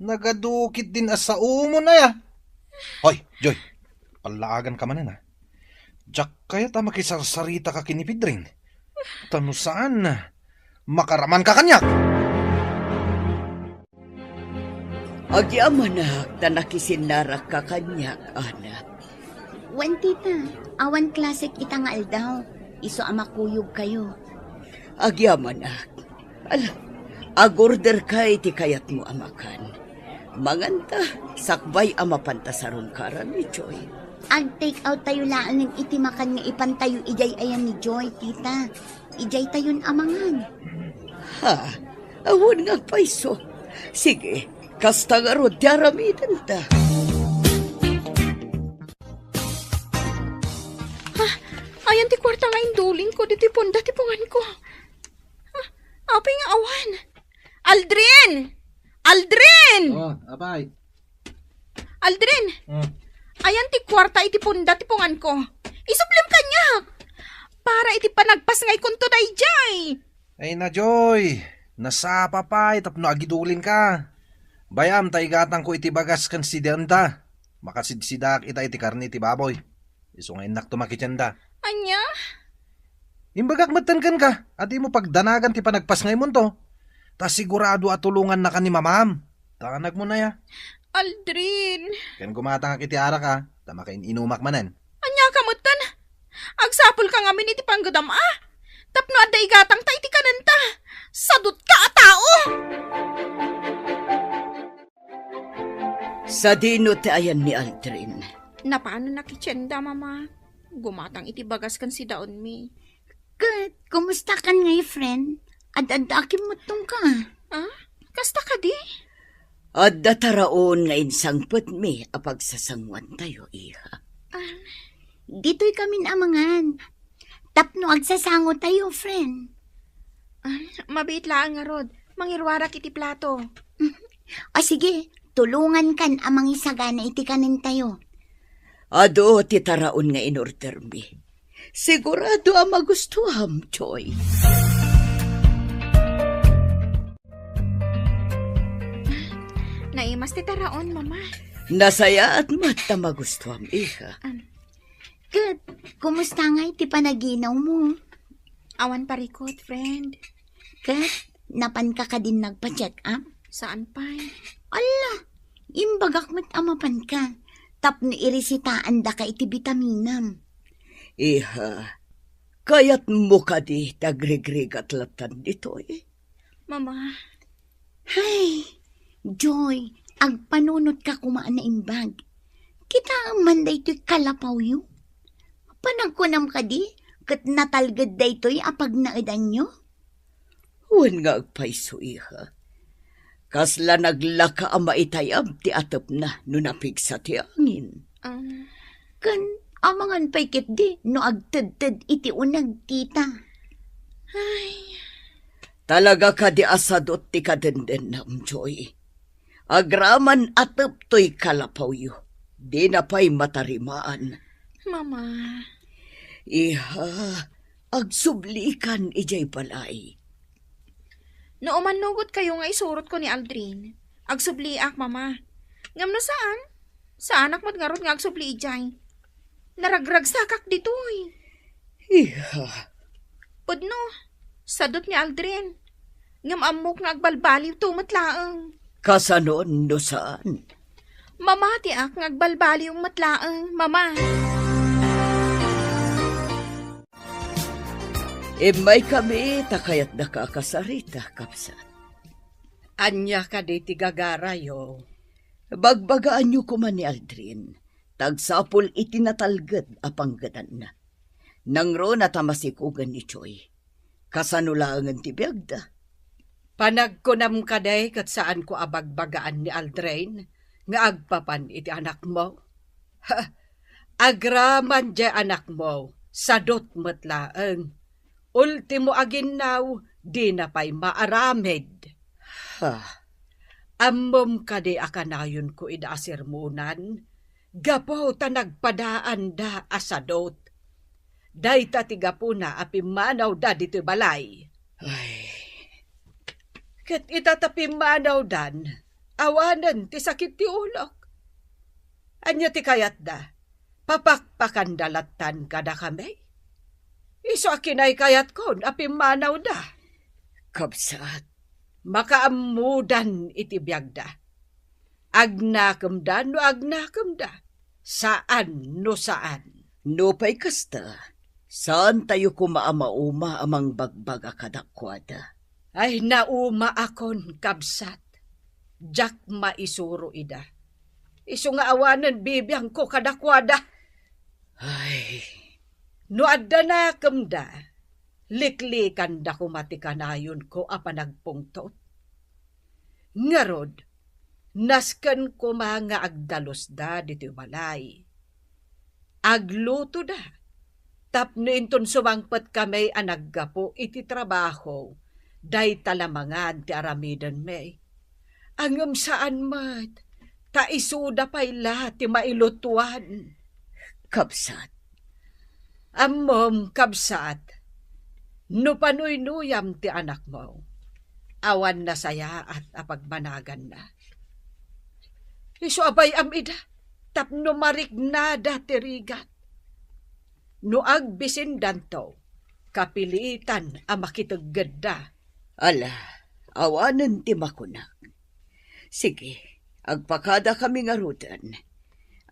Nagadukit din asa umo na ya. Hoy, Joy, palaagan ka manin ha. Jack kaya ta makisarsarita ka kinipidrin. Tano saan na? Makaraman ka kanyak. Agyaman na, tanakisinara ka kanyak, anak. Wan tita, awan klasik ita nga aldaw. Iso amakuyog kayo. Agyaman na. Agorder ka iti kayat mo amakan. Manganta, sakbay amapanta sa rungkaran ni Joy. Ag-take out tayo laan ng itimakan nga ipantayo ijay ayan ni Joy, tita. Ijay tayon amangan. Ha? Awan nga paiso. Sige, kasta nga ro, diaramidan ta. Ayan ti kwarta nga induling ko, di ti ponda ti pungan ko. Apay nga awan. Aldrin! Aldrin! Oh, apay. Aldrin! Ayan ti kwarta iti ponda ti pungan ko. Isuplim kanya. Para iti panagpasngay kunto day jay. Ay na, Joy. Nasapa pa, tapno agidulin ka. Bayam, taigatang ko iti bagas kan si Denta. Makasidsidak ita iti karni iti baboy. Iso nga inak tumakityanda. Anya? Imbagak matankan ka, at mo pagdanagan ti panagpasngay mo to. Ta sigurado at tulungan na ka ni mamam. Tanag mo na ya. Aldrin! Kan gumatang iti ara ka, tama kain inumak manen. Anya kamutan? Agsapol ka ngamin iti panggadam Tapno adda igatang ta iti kananta. Sadot ka a tao! Sa dino ti ayan ni Aldrin. Napaano nakityenda, mama? Gumatang iti bagas kan si daon mi. Good, kumusta kan ngay, friend? Ad-adakim mo tong ka. Kasta ka di? At dataraon nga insangpet mi apagsasangwan tayo, iha. Dito'y kami amangan. Tapno agsasango tayo, friend. Mabait lang nga rod. Mangirwarak iti plato. O sige, tulungan kan amang isagana iti kanin tayo. Ado ti taraon nga inorder mi. Sigurado ang magustuham, Joy. Naimas ti taraon, mama. Nasaya at mata magustuham, iha. Good, kumusta nga iti panaginaw mo? Awan parikot, friend. Good, napan ka din nagpa-check up? Saan pa'y? Ala, imbagak mo't amapan ka. Tapno irisitaan da ka iti bitaminam. Iha, kayat mo ka di tagregrig at latan dito eh. Mama. Hay, Joy, agpanunot ka kumaan na imbag. Kita ang manday to'y kalapaw yu. Panagkunam ka di, kat natalgad day to'y apag naadan nyo. Huwag nga agpaiso, iha. Kasla naglaka ang maitayab ti atap na no napigsa ti angin. Kan amangan pa'y kit di no agtad-tad iti unag tita. Ay. Talaga ka di asadot ti kadenden nam, Joy. Agraman atap to'y kalapaw yu. Di na pa'y matarimaan. Mama. Iha, agsublikan ijay balay. No umanugot kayo nga isurot ko ni Aldrin. Agsubliak, mama. Ngam no saan? Sa anak mo't ngarot nga agsubli ijay. Naragrag sakak ditoy. Iha. Pudno, sadot ni Aldrin. Ngam amok nga agbalbaliw tumatlaang. Kasanon no saan? Mamati ak ngagbalbali yung matlaang, mama. May kami, takayat na kakasarita, kapsat. Anya ka di tigagarayo. Bagbagaan niyo kuman ni Aldrin. Tagsapol itinatalgad apanggadan na. Nangro na tamasikugan ni Choy. Kasanulangan ti biyagda. Panagkunam ka day kat saan ko abagbagaan ni Aldrin, nga agpapan iti anak mo. Ha, agraman di anak mo, sadot matlaang. Ultimo aginaw, di na pa'y maaramid. Ha, Ammom ka di akanayon ko idaasirmunan, gapo ta nagpadaan da asadot. Day ta tigapuna apimanaw da dito balay. ay, Kat itatapimanaw dan, awanan ti sakit ti ulok. Anya ti kayat da, papakpakan dalatan kada kami. Iso akinay kayat kon, apimanaw da. kapsat. Makaamudan iti biyagda. Agnakam da no agnakam da. Saan no saan. No pa'y kasta. Saan tayo kumaama-uma amang bagbaga kadakwada? Ay nauma akon kabsat. Jak maisuro ida. Iso nga awanan bibiyang ko kadakwada. Ay, No adda na kamda, liklikan da kumatikanayon ko apanagpungtot. Ngarod, nasken ko mga agdalos da dito balay. Agluto da, tapno inton sumangpat kami anaggapo iti trabaho, day talamangan ti aramidan may. Angam saan mat, taisuda pa'y lahat ti mailutuan. kapsat. Ammom kabsat, no panuynuyam ti anak mo, awan na saya at apagbanagan na. Iso abay amida, tapno marignada ti rigat. No agbisin danto, kapilitan ang makitaggada. Ala, awanan ti makunak. Sige, agpakada kami nga rutan.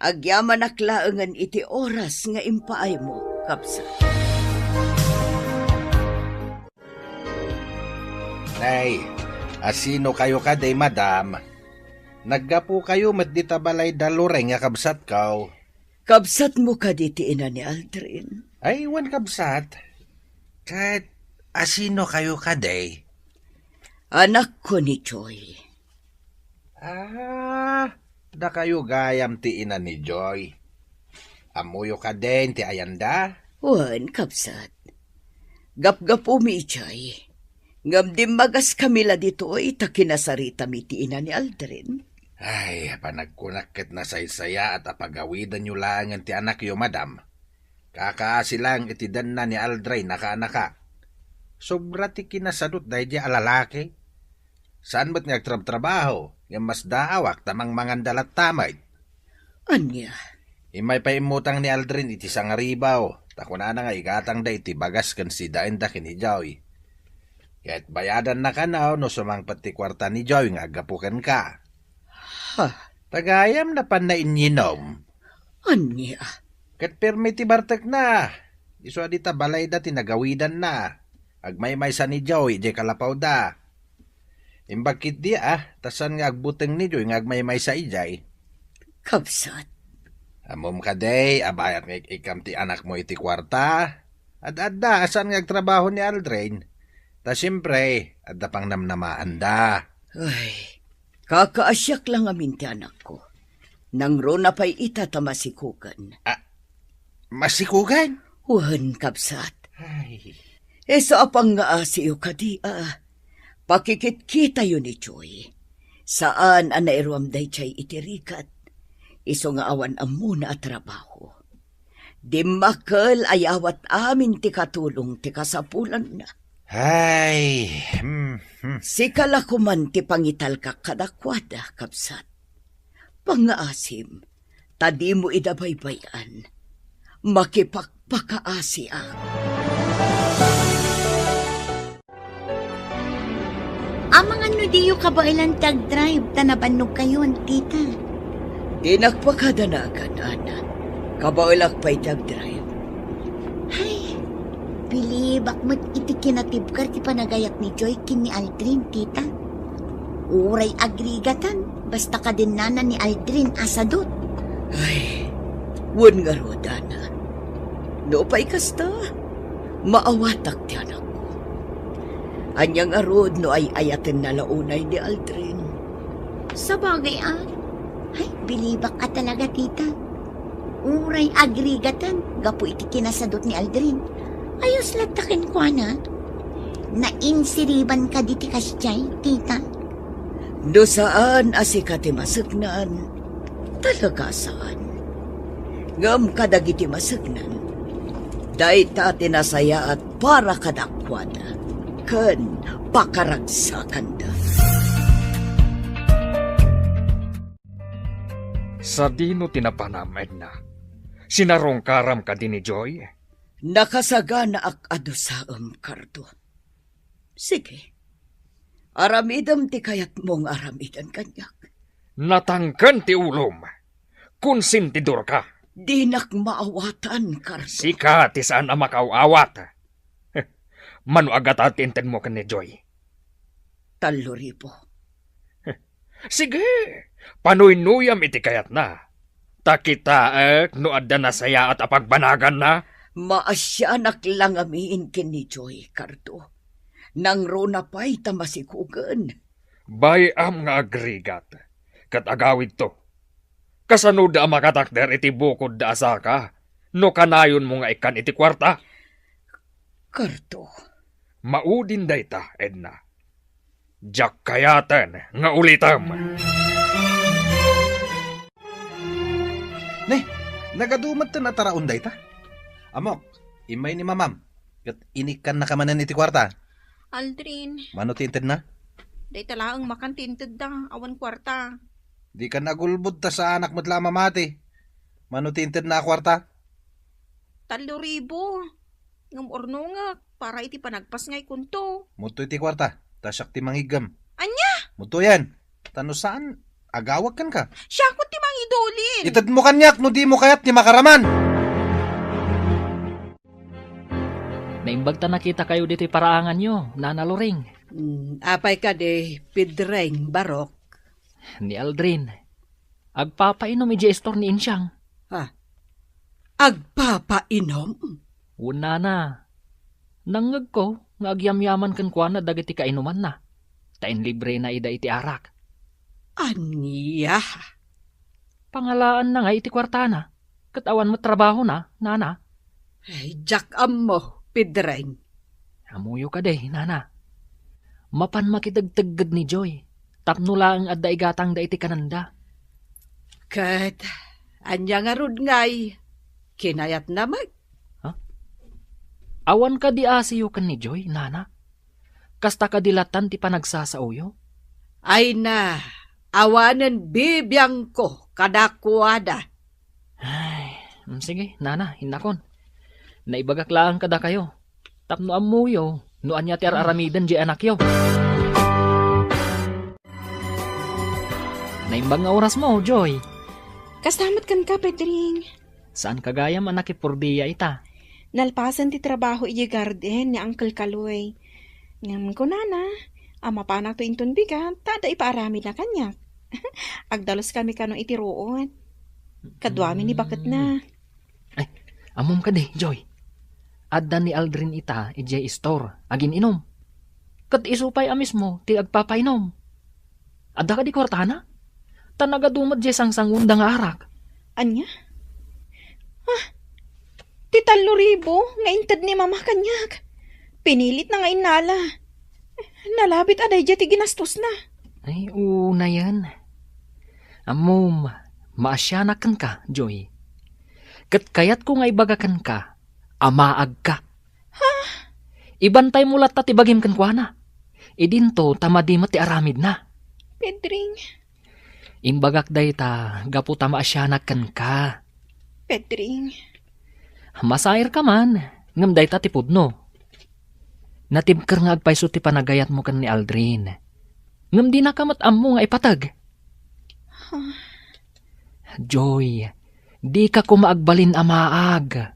Agyaman aklaangan iti oras nga impaay mo, kapsat. Nay, asino kayo kaday, madam? Naggapo kayo mat di tabalay dalureng nga kabsat kaw. Kapsat mo ka diti ina ni Aldrin. Ay, wan kabsat. Kahit asino kayo kaday? Anak ko ni Joy. Da kayo gayam ti ina ni Joy. Amuyo ka din ti ayanda? Wan, kapsat. Gapgapo mi Joy. Ngam di magas kamila dito ay takinasarita mi ti ina ni Aldrin. Ay, panagkunakit na saysaya at apagawidan nyo lang ti anak yo, madam. Kakaasi lang itidan na ni Aldrin naka-anaka. Sobra ti kinasadot dahi di alalaki. Saan ba't nagtrabaho? Yung mas daawak tamang mangandalat tamay. Anya? Imay pa imutang ni Aldrin iti sangaribaw. Takuna na nga igatang da iti bagas kan si dain da kini Joy. Kahit bayadan na ka na no sumangpat ti kwarta ni Joy nga agapukan ka. Ha? Tagayam na pan na inyinom. Anya? Kat permi ti bartek na. Iso adita balay da tinagawidan na. Agmay-may sa ni Joy, di kalapaw da. Imbakit di tasan nga agbuteng ni Joy nga agmay-may sa ijay. Kapsat. Amom ka day, abayat nga ikam ti anak mo iti kwarta. Ad-adda, asan nga agtrabaho ni Aldrin. Ta siyempre, adda pang namnamaan da. Ay, kakaasyak lang amin ti anak ko. Nangro na pa'y itatamasikukan. Masikugan? Wan, kapsat. Ay. Sa apang nga asiyo kadi, pakikit-kita yun ni Joy. Saan anairuam day chay itirikat. Iso nga awan amuna at trabaho. Di makal ayawat amin ti katulong ti kasapulan na. Ay. Sikala kuman ti pangital ka kadakwada, kapsat. Pangaasim, tadi mo idabaybayan. Makipagpakaasi ang. Amang ano diyo kabailan tag-drive, tanabanog kayo, tita. Tinagpakadanagan, Ana. Kabaulak pa'y tag-drive. Ay, bilibak mo't iti kinatibkar ti panagayat ni Joy kin ni Aldrin, tita. Uray agrigatan, basta ka din nana ni Aldrin asadot. Ay, wun nga ro, Ana. No pa'y kasta, maawatak ti anak ko. Anyang arod no ay ayatin na launay ni Aldrin. Sa bagay ay, bilibak ka talaga, tita. Uray agrigatan, gapu iti kinasadot ni Aldrin. Ayos latakin ko, na. Nainsiriban ka diti kasyay, tita. No saan asikati masagnan, talaga saan. Ngam kadagiti masagnan, day ta tinasaya at para kadakwana, kan pakaragsakan da. Sa dino tinapanam, Edna. Sinarong karam ka din ni Joy? Nakasagana ak ado sa Kardo. Sige, aramidam ti kayat mong aramidan kanyak. Natangkan ti ulom. Konsentidor ka. Dinak maawatan, Kardo. Sika ti saan ang makauawat. Mano agat at inten mo ka ni Joy? 3,000. Sige, panuynuyam iti kayat na. Takitaak no adda na saya at apagbanagan na. Maasyanak lang amiin kini Joy, Kardo. Nang rona pa'y tamasikugan. Bayam nga agrigat. Kat agawid to. Kasano da makatakder iti bukod da asaka. No kanayon mo nga ikan iti kwarta. Kardo. Maudin dayta, Edna. Jak kayaten nga ulitam. Ne, nagadumat ta na taraon day ta. Amok, imay ni mamam. Kat inikan na kamanan iti kwarta. Aldrin, Mano tinted na? day talaang makantinted da, awan kwarta. Di ka nagulbod ta sa anak mo't lama mati. Mano tinted na kwarta? 3,000. Ngam orno nga, para iti panagpas ngay kunto. Muto iti kwarta. Tasyak ti mangigam. Anya? Muto yan. Tano saan? Agawag kan ka. Siya ko ti mangidolin. Itad mo kanyak no di mo kayat ni makaraman. Naimbag ta nakita kayo dito paraangan nyo, Nana Loring. Apay ka de pidreng barok. Ni Aldrin. Agpapainom iji estor ni Insyang. Agpapainom? Una na. Nangag ko, nga agyamyaman kan kwa na dagiti kainuman na. Tain libre na ida iti arak. Anya? Pangalaan na nga iti kwartana. Katawan mo trabaho na, Nana. Ay, jakam mo, pidreng. Amuyo ka de, Nana. Mapan makidagtagad ni Joy. Tapno lang at daigatang da iti kananda. Kat, anya nga rod ngay, kinayat na mag. Awan ka di asiyo kan ni Joy, Nana. Kasta ka dilatan ti panagsasauyo. Ay na, awanan bibiyang ko kadakwada. Ay, sige, Nana, hinakon. Naibagak lang kada kayo. Tapno amuyo, no anya ti aramidan di anak yo. Naimbang nga oras mo, Joy. Kastamat kan ka, Pedring. Saan kagayam anak ipurdiya ita? Nalpasan ti trabaho iji garden ni Uncle Kaloy. Ngam ko nana, ama panak to inton bigat, tada ipaarami na kanyak. Agdalos kami kanong iti roon. Kadwami ni bakit na. Ay, amom ka de, Joy. Adda ni Aldrin ita, iji store, agin inom. Kat isupay amis mo, ti agpapainom. Adda ka di kwartana? Tanaga dumad je sang-sangunda nga arak. Anya? Ti 3,000 nga intad ni mama kanyak. Pinilit na nga inala. Nalabit aday dya ti ginastos na. Ay, una yan. Amom, maasyanakan ka, Joy. Kat kayat ko nga ibagakan ka, amaag ka. Ha? Ibantay mo latta ti bagim kan kwa na. Idinto, tamadimat ti aramid na. Pedring, Imbagak day ta, gapu ta maasyanakan ka. Pedring. Masair ka man, ngam day ta ti pudno. Natibker nga agpayso ti panagayat mo kan ni Aldrin. Ngam di nakamat mo nga ipatag. Joy, di ka ko maagbalin amaag.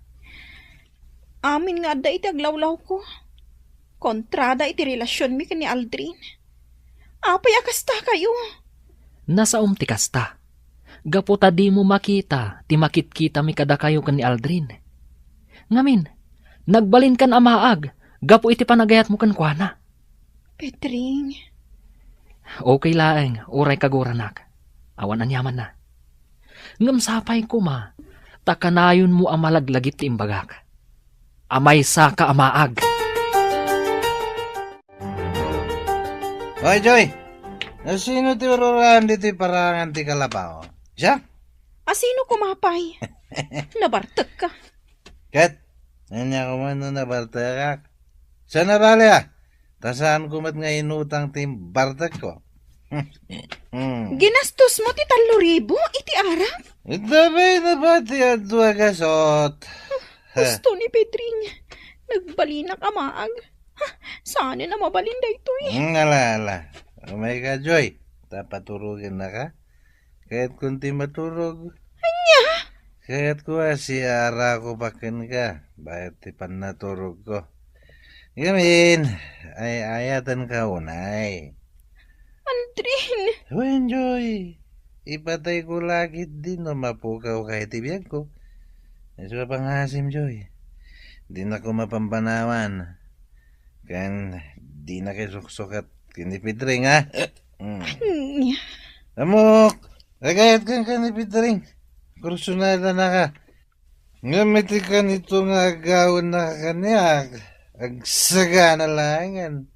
Amin nga da iti aglawlaw ko. Kontrada iti relasyon mi kani Aldrin. Apay akasta kayo. Nasa ti kasta. Gaputa di mo makita, ti makit-kita mi kada kayo kan ni Aldrin. Ngamin, nagbalin kan amaag, gapu iti panagayat mo kan kuana. Pedring, Okay laeng, uray kaguranak. Awan anyaman na. Ngam sapay ko ma, takanayon mo amalaglagit ti imbagak. Amay saka amaag. Hoy, Joy! Sino ti ururan dito parangan ti kalabaw? Siya? asino kumapay? Nabartag ka. Kat, nanya ko man na bartakak. Sa narali tasaan ko mat nga inutang tim bartak ko. Ginastos mo ti 3,000 iti arap? Dabay na ba ti adwa gasot? Gusto ni Pedring. Nagbalinak amaag. Saan na mabalin da ito eh. Ala. Umay ka, Joy. Tapaturugin na ka? Kahit kunti maturog. Anya? Kahit kuha si Ara ko bakin ka. Bayat tipan naturog ko. Yamin, ay ayatan ka unay. Aldrin. Wen, Joy. Ipatay ko lagi din no mapukaw kahit ibiyag ko. Isa pangasim, Joy. Di na ko mapampanawan. Kan di na kayo suksok at kinipidring, ha? Anya? Amok! Agayat kang kanipidring. Kursunada na ka. Ngamiti ka nito nga agawin na kanya. Agsaga na langan.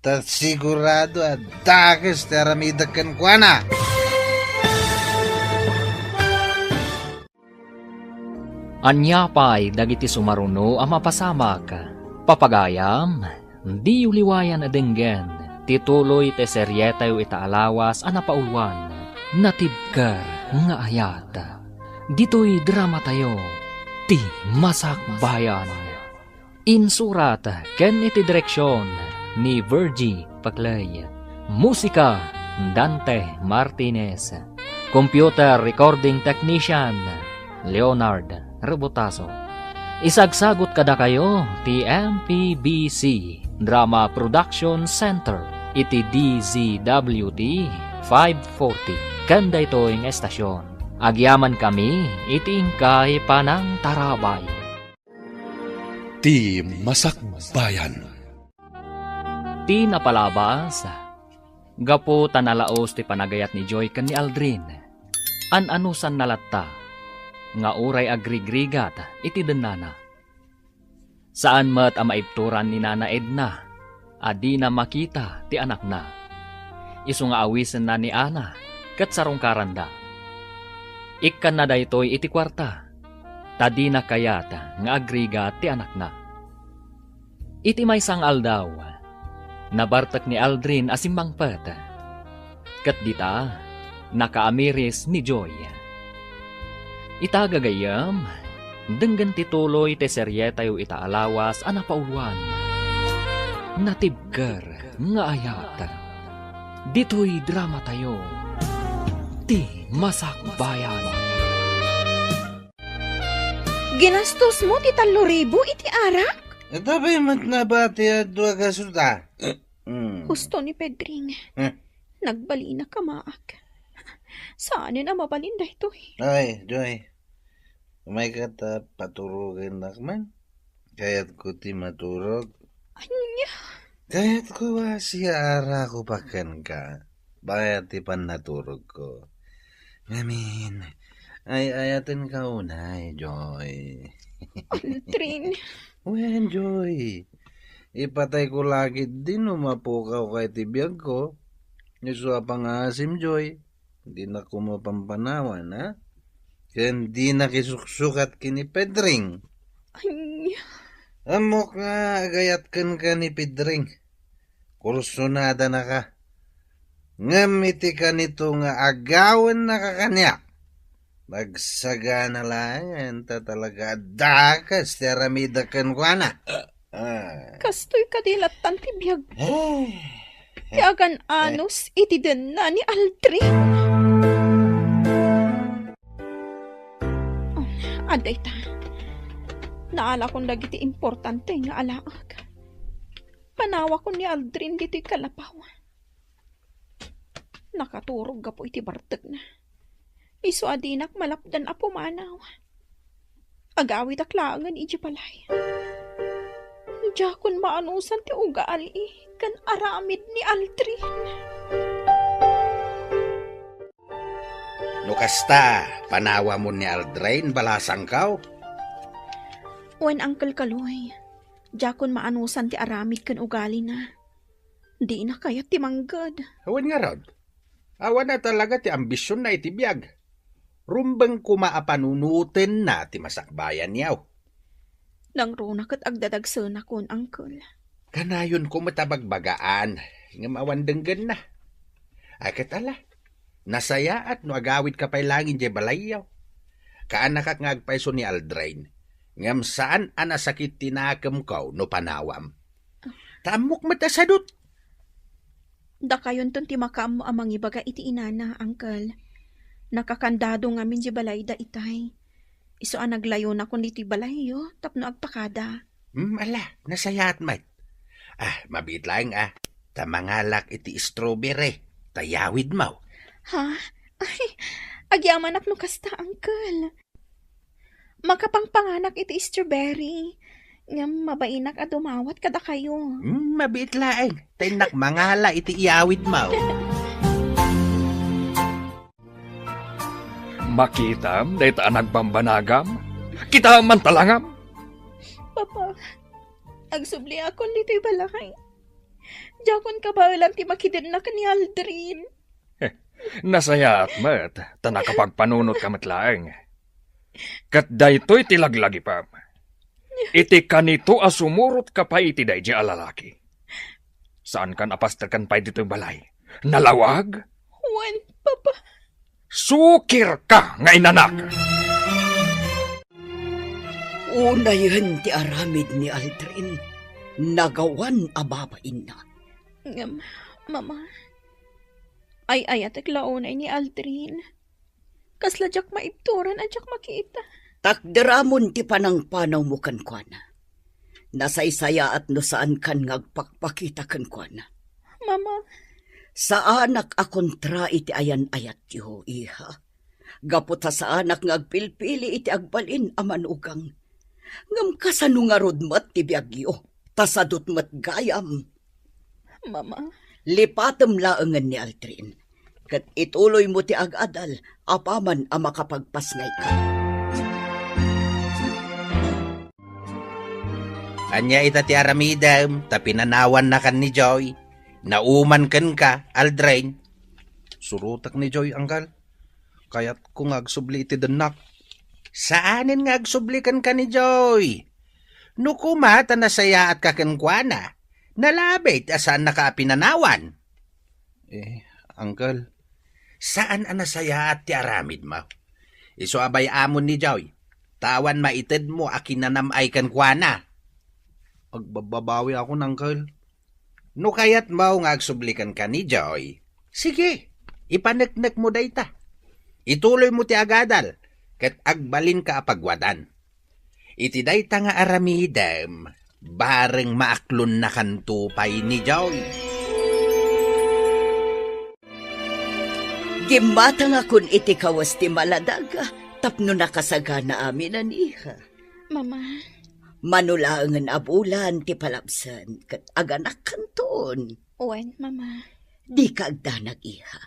Ta sigurado at dakas taramidakan kwa na. Anya pa'y dagiti sumaruno ang mapasamak. Papagayam, di uliwayan adenggen, tituloy te seryetayo itaalawas a napaulwan, natibker nga ayat. Dito'y drama tayo, ti Masakbayan. Insurat ken iti direksyon ni Virgie Paclay. Musika Dante Martinez. Computer recording technician Leonard Robotaso. Isagsagot kada kayo ti MPBC Drama Production Center iti DZWD 540 kanda ito'ing estasyon. Agyaman kami iti ingkay panang tarabay. Ti Masakbayan. Ti napalabas, gapo tanalaos ti panagayat ni Joy ken ni Aldrin. An-anusan nalatta, nga uray agrigrigat iti denana. Saan mat ang maipturan ni Nana Edna, adi na makita ti anak na. Isu nga awisen na ni Ana, kat sarong karanda. Ikkan na daytoy iti kwarta, tadi na kayat nga agrigat ti anak na. Iti may sang aldaw, nabartak ni Aldrin asimbang pet. Kat dita, nakaamiris ni Joy. Itagagayam, denggan tituloy te seryetayo itaalawas a napaulwan. Natibker nga ayat. Dito'y drama tayo, ti Masakbayan. Ginastos mo ti 3,000 iti arak? Ito ba'y mat na ba ti adwa gasuta? Gusto ni Pedring. Nagbali na kamaak. Saan na mabalin da ito eh. Ay, Joy. Umay ka ta paturugin na man. Kaya't ko ti maturog. Anya? Kaya't ko si Ara ko pakan ka. Bakit ti pan naturog ko? Ngamin, ay ayatin ka unay, Joy. Aldrin. Wen, Joy. Ipatay ko lagi din umapukaw kay tibiyag ko. Nisuwa pangasim, Joy. Hindi na ko mapampanawan, ha? Kaya hindi na kisuksukat kini Pedring. Anya? Amok nga agayat kan ka ni Pedring. Kursunada na ka. Ngamiti ka nito nga agawan na ka kanya. Magsaga na lang ta talaga dakas tiaramida kan kwa na. Kastoy kadilatan ti biyag. Yagan anos iti den na ni Aldrin. Aday ta. Naala kong dagiti importante nga alaag. Panawa ko ni Aldrin dito'y kalapaw. Nakaturog ka po iti bartag na. Iso adinak malapdan apo manaw. Agawid aklangan iji balay. Diyakon maanusan ti ugaali kan aramid ni Aldrin. Nukasta, panawa mo ni Aldrin balasang kaw. Wen Uncle Kaloy, diyakon maanusan ti aramid kan ugali na. Di na kaya ti manggad. Awan nga rod. Awan na talaga ti ambisyon na itibiyag. Rumbang kumaapanunutin na ti masakbayan yaw. Nang runak at agdadagsana kon, Uncle. Kanayon ko matabagbagaan, nga mawandenggan na. Akat ala, nasaya at no agawid ka pa'y langin di balayaw. Kaanak nga agpaiso ni Aldrin, ngam saan anasakit tinakam ko no panawam. Tamok matasadot. Da kayon ton ti makam mo amang ibaga iti inana, Uncle. Nakakandado ngamin di balay da itay. Iso ang naglayo na kun iti balayo, tapno agpakada. Ala, nasaya at mat. Mabit lang tamangalak iti strawberry, tayawid mo. Ha? Ay, agyaman no kasta, Uncle. Makapangpanganak iti strawberry. Nga mabainak a dumawat kada kayo. Mabit lang, tinak mangala iti iyawid mo. Makitam, dahi taan nagbambanagam. Kita man talangam. Papa, agsubli akon dito'y balakay. Diyakon kabawalan ti makidin na ni Aldrin. Nasaya at mat, tanakapagpanunot ka matlaang. Kat daytoy tilaglagi pa. Iti kanito asumurot ka pa iti day di alalaki. Saan kan apastal kan pa dito'y balay? Nalawag? Juan, Papa. Sukir ka nga inanak! Unayan ti aramid ni Aldrin, nagawan ababain na. Mama, ay atik launay ni Aldrin. Kasla jak maibturan at jak makita. Takderamon ti panang-panaw mo kankwana. Nasaysaya at no saan kan ngagpakpakita kankwana. Mama, sa anak akontra iti ayan-ayat yo, iha. Gapot sa anak ngagpilpili iti agbalin amanugang. Ngam kasano nga rodmat ti biyagyo, tasadot mat gayam. Mama, lipatem laengan ni Aldrin. Kat ituloy mo ti agadal, apaman ang makapagpasngay ka. Anya ita ti aramidam, tapinanawan na kan ni Joy. Nauman kan ka, Aldrin. Surutak ni Joy, anggal. Kaya't kung agsubli iti denak. Saanin nga agsubli kan ka ni Joy? Nukumata na saya at kakankwana. Nalabit asan nakapinanawan. Anggal. Saan anasaya at ti aramid mo? Iso abay amon ni Joy. Tawan maited mo akinanamay kankwana. Agbababawi ako, Anggal. No kayat mau nga agsublikan ka ni Joy. Sige, ipaneknek mo dayta. Ituloy mo ti agadal, ket agbalin ka apagwadan. Iti dayta nga aramidem, bareng maaklon na kantupay ni Joy. Gimata nga kun iti kawas ti maladaga, tapno nakasagana amin aniha. Mama, manulaangan abulan ti palapsan kat aganak kanton. Uwan, Mama. Di ka agdanag iha.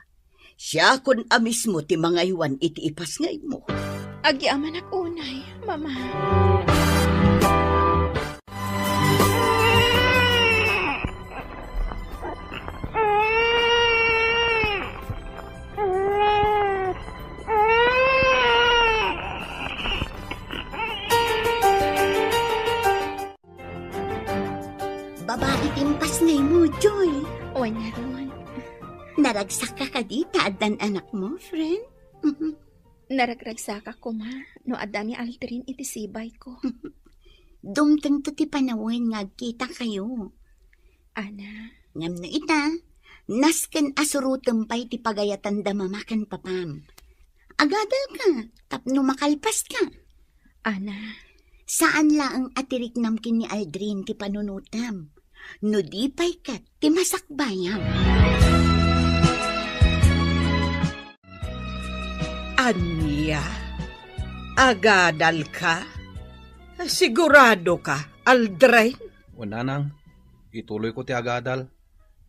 Siya kun amis mo ti mga iwan iti ipas ngay mo. Agyaman ak unay, Mama. Babae timpas ngay mo, Joy. Uwan na ron. Naragsak ka kadita, adan anak mo, friend. Naragragsak ako, Ma. No adan ni Aldrin iti sibay ko. Dumtang to ti panawin nga kita kayo. Ana. Ngam na ita, nasken asurutem pa'y ti pagayatan da mamakan papam. Agadal ka, tapno makalpas ka. Ana, Saan laang atirik namkin ni Aldrin ti panunutam? No di pa'y kat ti masakbayam. Anya, agadal ka? Sigurado ka, Aldrin? Wala nang, ituloy ko ti agadal.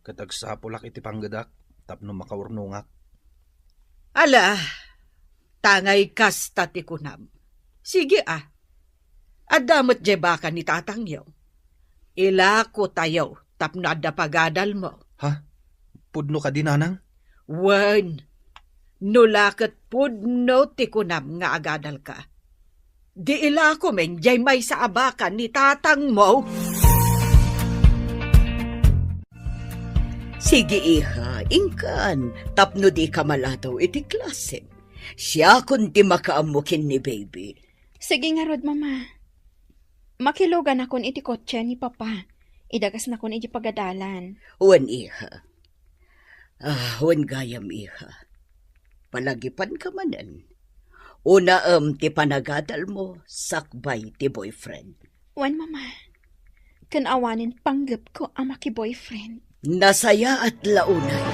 Katagsapulak iti panggadak, tapno makaurnungak. Ala, tangay kasta ti kunam. Sige Adamot jebaka ni tatangyaw. Ila ko tayo, tapno adda pagadal mo. Ha? Pudno ka din, nanang? Wen, nulakat pudno ti kunam nga agadal ka. Di ila ko men jay may sa abakan ni tatang mo. Sige iha, ingkan, tapno di ka maladaw iti klase. Siya kundi makaamukin ni baby. sige nga rod, mama. Makilogan akon iti kotse ni papa. Idagas na kon iti pagadalan. Wan iha. Wan gayam iha. Palagipan ka manan. Una ti panagadal mo, sakbay ti boyfriend. Wan, mama. Kanawanin panggap ko ang maki-boyfriend. Nasaya at launay.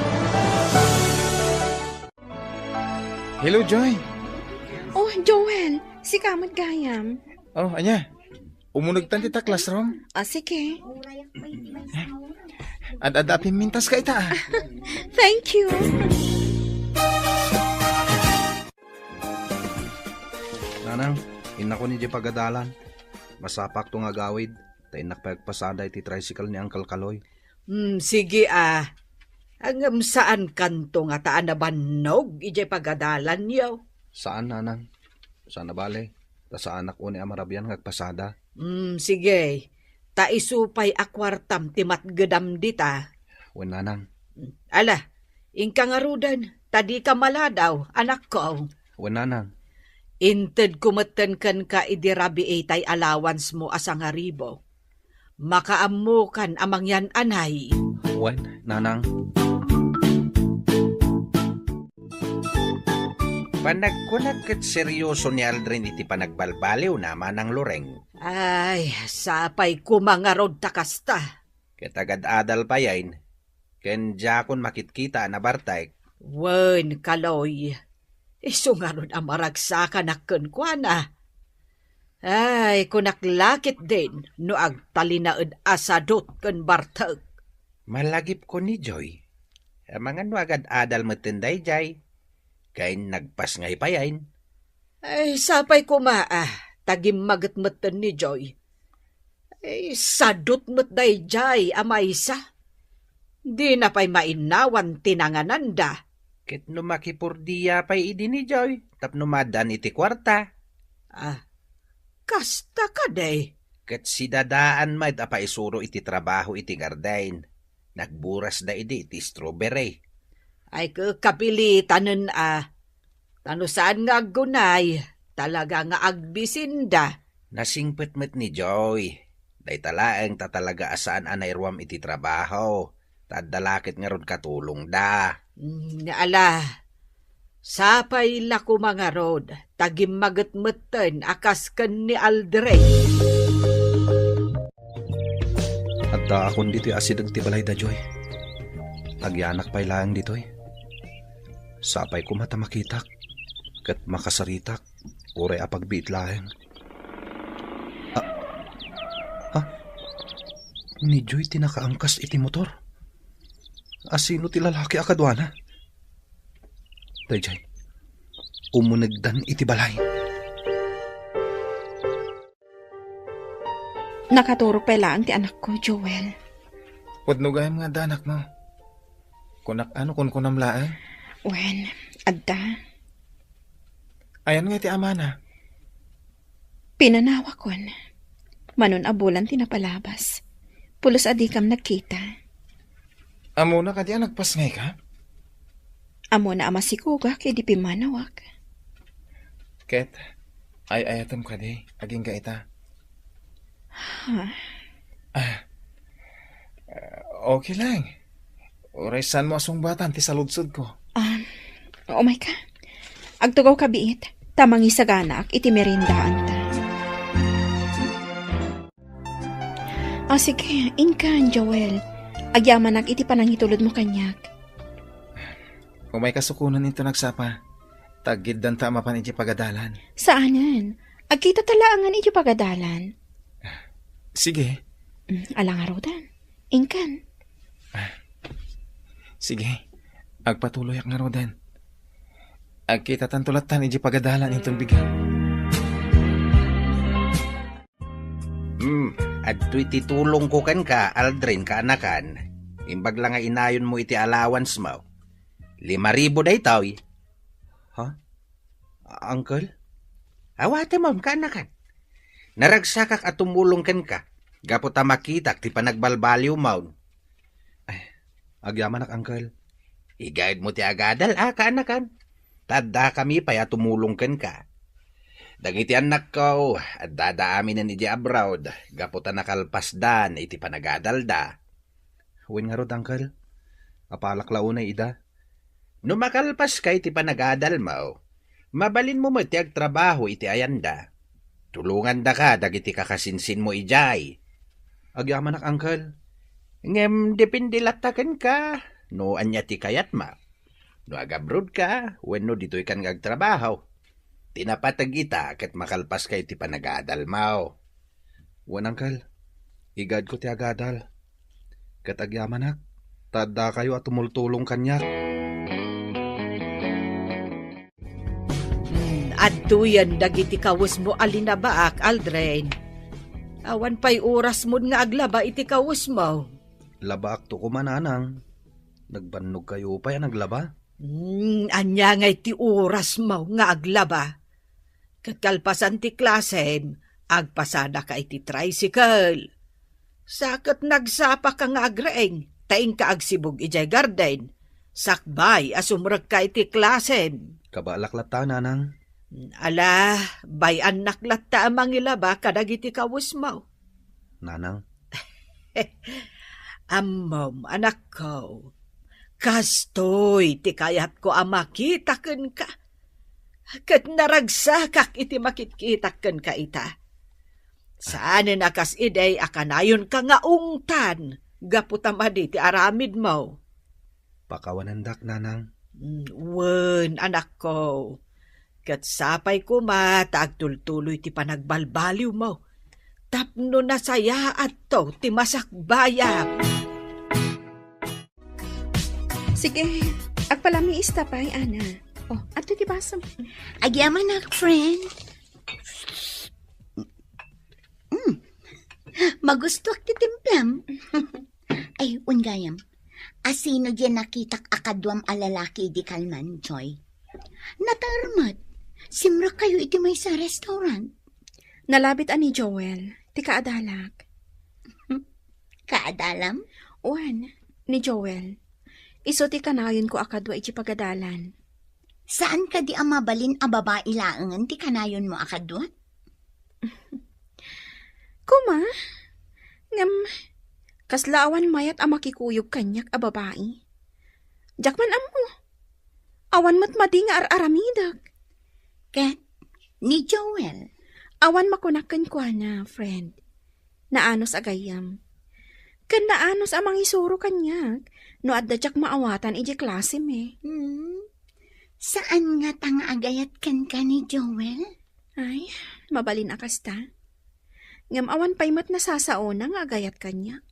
Hello, Joy. Oh, Joel. Si Kamot Gayam. Oh, anya. Umunag tan tita classroom. Sige. Ad-adapin mintas ka ita. Thank you. Nanang, inak ko ni di pagadalan. Masapak to nga gawid. Tainak pagpasada iti tricycle ni Uncle Kaloy. Sige Hanggang saan kanto nga taan na banog ijay pagadalan yaw. Saan, nanang? Saan na bale? Ta sa anak ko ni Amarabyan ngagpasada. Sige. Taisupay akwartam ti matgedam dita. Wen, nanang. Ala, ingka nga rudan. Tadi ka maladaw, anak ko. Wen, nanang. Inted kumeten kan ka idirabi tay allowance mo asang haribo. Makaamukan amang yan anay. Wen, nanang. Panagkunag kat seryoso ni Aldrin iti panagbalbaliw naman ang loreng. Ay, sapay kumangarod takasta. Katagad-adal pa yain. Ken jakon makitkita na bartay. Wen, Kaloy. Isungarod ang maragsakan na kunkwana. Ay, kunaklakit din no agtalinaed asadot ken bartag. Malagip ko ni Joy. Mga no agad-adal matinday jay. Kain nagpas ngay pa yain. Ay, sapay tagim magat-matan ni Joy. Ay, sadot matday jay amaysa. Di na pa'y mainawan tinangananda. Ket no makipurdiya pa'y idi ni Joy. Tapno madan iti kwarta. Kasta ka day. Ket si dadaan may apaisuro iti trabaho iti gardain. Nagburas da iti strawberry. Ay kapilitanen Tano saan nga gunay, talaga nga agbisinda. Nasingpet-met ni Joy. Day talaeng tatalaga asaan anayruam iti trabaho. Tadalakit nga ron katulong da. Ala, sapay lako mga rod, tagim magatmeten akas ken ni Aldrin. At akon dito asidag ti balay da, Joy. Agyanak pa'y lang dito'y. Sapay ko mata makitak, kat makasaritak, uray apagbiit laheng. Ni Joy tinakaangkas iti motor. Asino ti lalaki akadwana? Dayjay, umunagdan iti balay. Nakaturok pa lang ti anak ko, Joel. Pudno gayam nga danak mo. Kunak ano kun kunamlaan? Wen, adda. Ayan nga ti amana. Pinanawa kon. Manon abulan tinapalabas. Pulos adikam nagkita. Amo na ka di nagpas ngay ka? Amo na ama si Kuga kay di pimanawak. Ket, ay ayatom ka di. Aging ka ita. Okay lang. Oray saan mo asong batan ti saludsod ko? Oh my ka. Agtugaw ka biit. Tamang isaganak iti merindaan ta. Sige, inkan, Joel. Agyaman iti panangitulod mo kanyak. Kung may kasukunan ito nagsapa, tagid dan tamapan iti pagadalan. Saanan? Agkita talaangan iti pagadalan. Sige. Alang arudan. Inkan. Sige. Agpatuloy ak nga roden. Agkita tantulatan iti pagadalan itong bigyan. At titulong ko kan ka, Aldrin, kaanakan. Imbag lang nga inayon mo iti allowance mo. 5,000 day tao. Ha? Uncle? Awate mo, kaanakan. Naragsakak at tumulong kan ka. Gapo ta makitak, ti panagbalbaliw mo. Agyaman uncle. I-guide mo ti agadal, kaanakan. Tada kami pa ya tumulong kan ka. Dagiti anak ko, at dadaamin na ni di abroad, gaputa nakalpasdan, iti panagadal da. Huwin nga rod, uncle. Apalaklaunay ida. No makalpas ka iti panagadal mo, mabalin mo ti agtrabaho iti ayanda. Tulungan da ka, dagiti kakasinsin mo ijay. Agyaman uncle. Ngem, depende latakan ka, no anya ti kayat ma. No agabroad ka, wenno dito'y kan agtrabaho. Tinapatag ita ket makalpas kay ti panagadal mao. Wan uncle, igad ko ti agadal. Ket agyamanak, tada kayo at tumultulong kanyak. Adtuyan dagiti kawus mo alinabaak, Aldrin. Awan pa'y oras mo nga aglaba iti kawus mo. Labaak to kumananang. Nagbannog kayo pa yan naglaba? Anya nga iti oras mo nga aglaba. Kakalpasan ti klasem, agpasada ka iti tricycle. Sakat nagsapa ka nga agraeng, taing ka agsibog ijay garden. Sakbay asumrag ka iti klasem. Kabalak-lata, nanang. Ala, bay anak latta amang ilaba kadag iti kawus mo. Nanang. Amom, anak ko. Kastoy, ti kayat ko amakitaken ka. Kat naragsakak iti makitkitaken ka ita. Saan nakas iday akanayon ka nga ungtan. Gaputamadi ti aramid mo. Pakawanandak, nanang. Wen, anak ko. Kat sapay ko agtultuloy ti panagbalbaliw mo. Tapno na saya at to ti masakbayam. Sige, agpalami istapay, Ana. Ato ti baso. Agyaman na, friend. Magustuak ti timplam. Ay, ungayam. Asino dyan nakitak akadwam alalaki di kalman, Joy? Natarmat. Simra kayo iti may sa restaurant. Nalabit ani Joel, ti kaadalak. Kaadalam? Uwan, ni Joel. Iso ti kanayon ko akadwa iti pagadalan. Saan ka di amabalin a babae laangan ti kanayon mo akadwa? Kuma, ngam, kaslaawan mayat a makikuyog kanyak a babae. Jakman amo, awan matmadi nga aramidag. Kat, ni Joel. Awan makunakan kwa na, friend. Naanos agayam. Kan naanos amang isuro kanyak, no adda jak maawatan iji klase me. Saan nga tanga agayat kan ka ni Joel? Ay, mabalin akasta. Ngam awan paymat nasasaona nga agayat kanyak.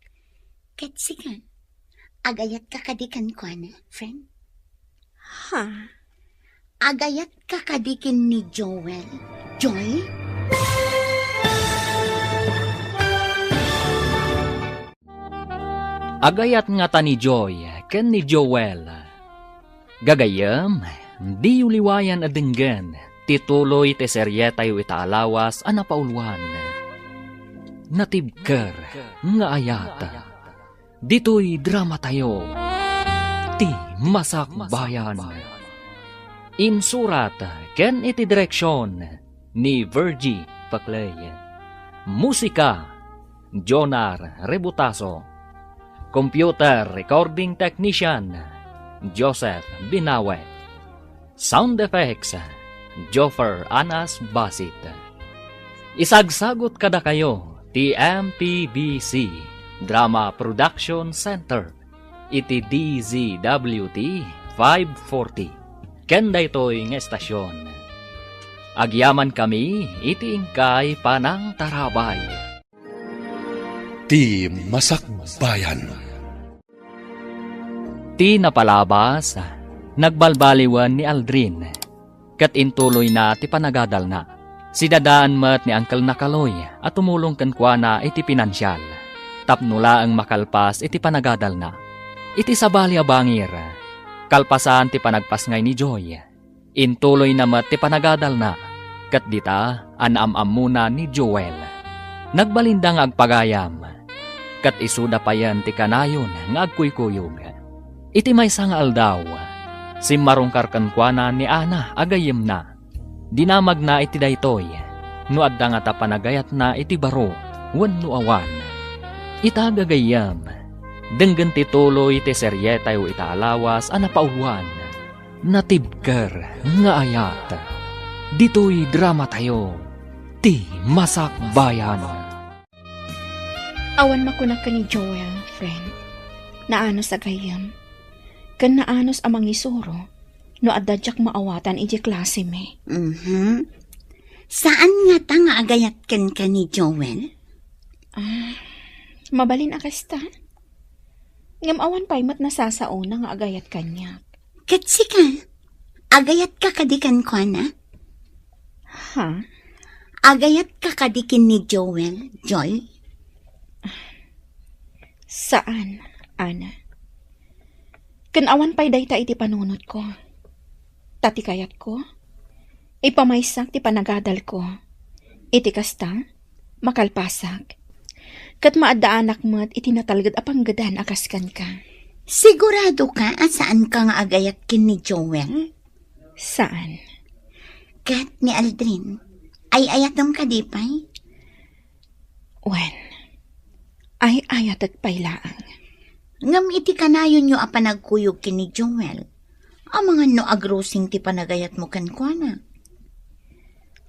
Kat sigan, agayat kakadikan kwa na, friend? Ha? Agayat kakadikin ni Joel. Joy? Agayat nga ta ni Joy, ken ni Joel. Gagayam, di uliwayan adenggan, tituloy te seryeta yu itaalawas anapaulwan. Natibker, nga ayat, dito'y drama tayo, ti masakbayan. Insurat, ken iti direksyon, ni Virgie Paclay. Musika, Jonar Rebutaso. Computer Recording Technician, Joseph Binawe. Sound Effects, Joffer Anas Basit. Isagsagot kada kayo, TMPBC. Drama Production Center. Iti DZWT 540. Kenda ito'y nga estasyon. Agyaman kami, iti ingkay panang tarabay. Ti Masakbayan. Ti napalabas, nagbalbaliwan ni Aldrin. Kat intuloy na ti panagadal na. Si dadaan mat ni Uncle Nakaloy at tumulong kankwa na iti pinansyal. Tapnula ang makalpas iti panagadal na. Iti sabali abangir. Kalpasan ti panagpasngay ni Joy. Intuloy na mat ti panagadal na. Kat dita, anam-am muna ni Joel. Nagbalindang agpagayam. Kat isuda pa yan ti kanayon nga agkuykuyog. Iti may nga aldaw. Si marungkar kankwana ni Ana agayim na. Dinamag na iti daytoy. No adda nga ta panagayat na iti baro. Wenno awan. Itagagayam. Denggan ti tuloy ti seryetayo itaalawas ana pauluan. Natibker nga ayat. Dito'y drama tayo. Ti Masakbayan. Awan makunak ka ni Joel, friend. Naanos agayam. Kan naanos amang isuro, no adadyak maawatan iji klase me. Saan nga ta nga agayat kan ka ni Joel? Mabalin akasta. Ngam awan pa'y mat nasasauna nga agayat kanyak. Katsi ka, agayat ka kadikan ko na? Ha? Agayat ka kadikin ni Joel, Joy? Saan, Ana? Kanawan pa'y dayta iti panunod ko. Tati kayat ko. Ipamaysak ti panagadal ko. Iti kasta, makalpasak. Kat maadaanak mo't iti natalgad apanggadan akaskan ka. Sigurado ka saan ka nga agayat kin ni Joel? Saan? Kat ni Aldrin, ay ayatom ka di pa'y? Wen, ay ayatat pa'y laang. Ngam iti kanayon nyo a panagkuyog kin ni Joel. Ang mga no agrosing ti panagayat mo kankwana.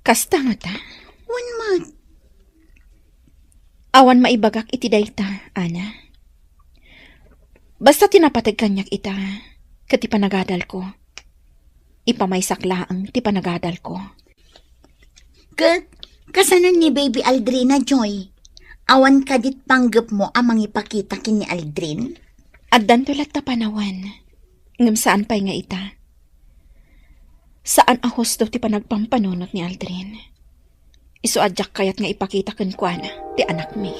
Kasta nga ta? Wan mat. Awan maibagak iti dayta, Ana. Basta tinapatag kanyak ita, kat ipanagadal ko. Ipamaysak laang ti panagadal ko. Kat, kasanan ni Baby Aldrina, Joy? Awan kadit panggap mo amang ipakita kin ni Aldrin? Addan tulat ta panawan. Ngam saan pa'y nga ita? Saan ahos daw ti panagpampanunot ni Aldrin? Isuadyak kayat nga ipakita kankwana ti anak mi.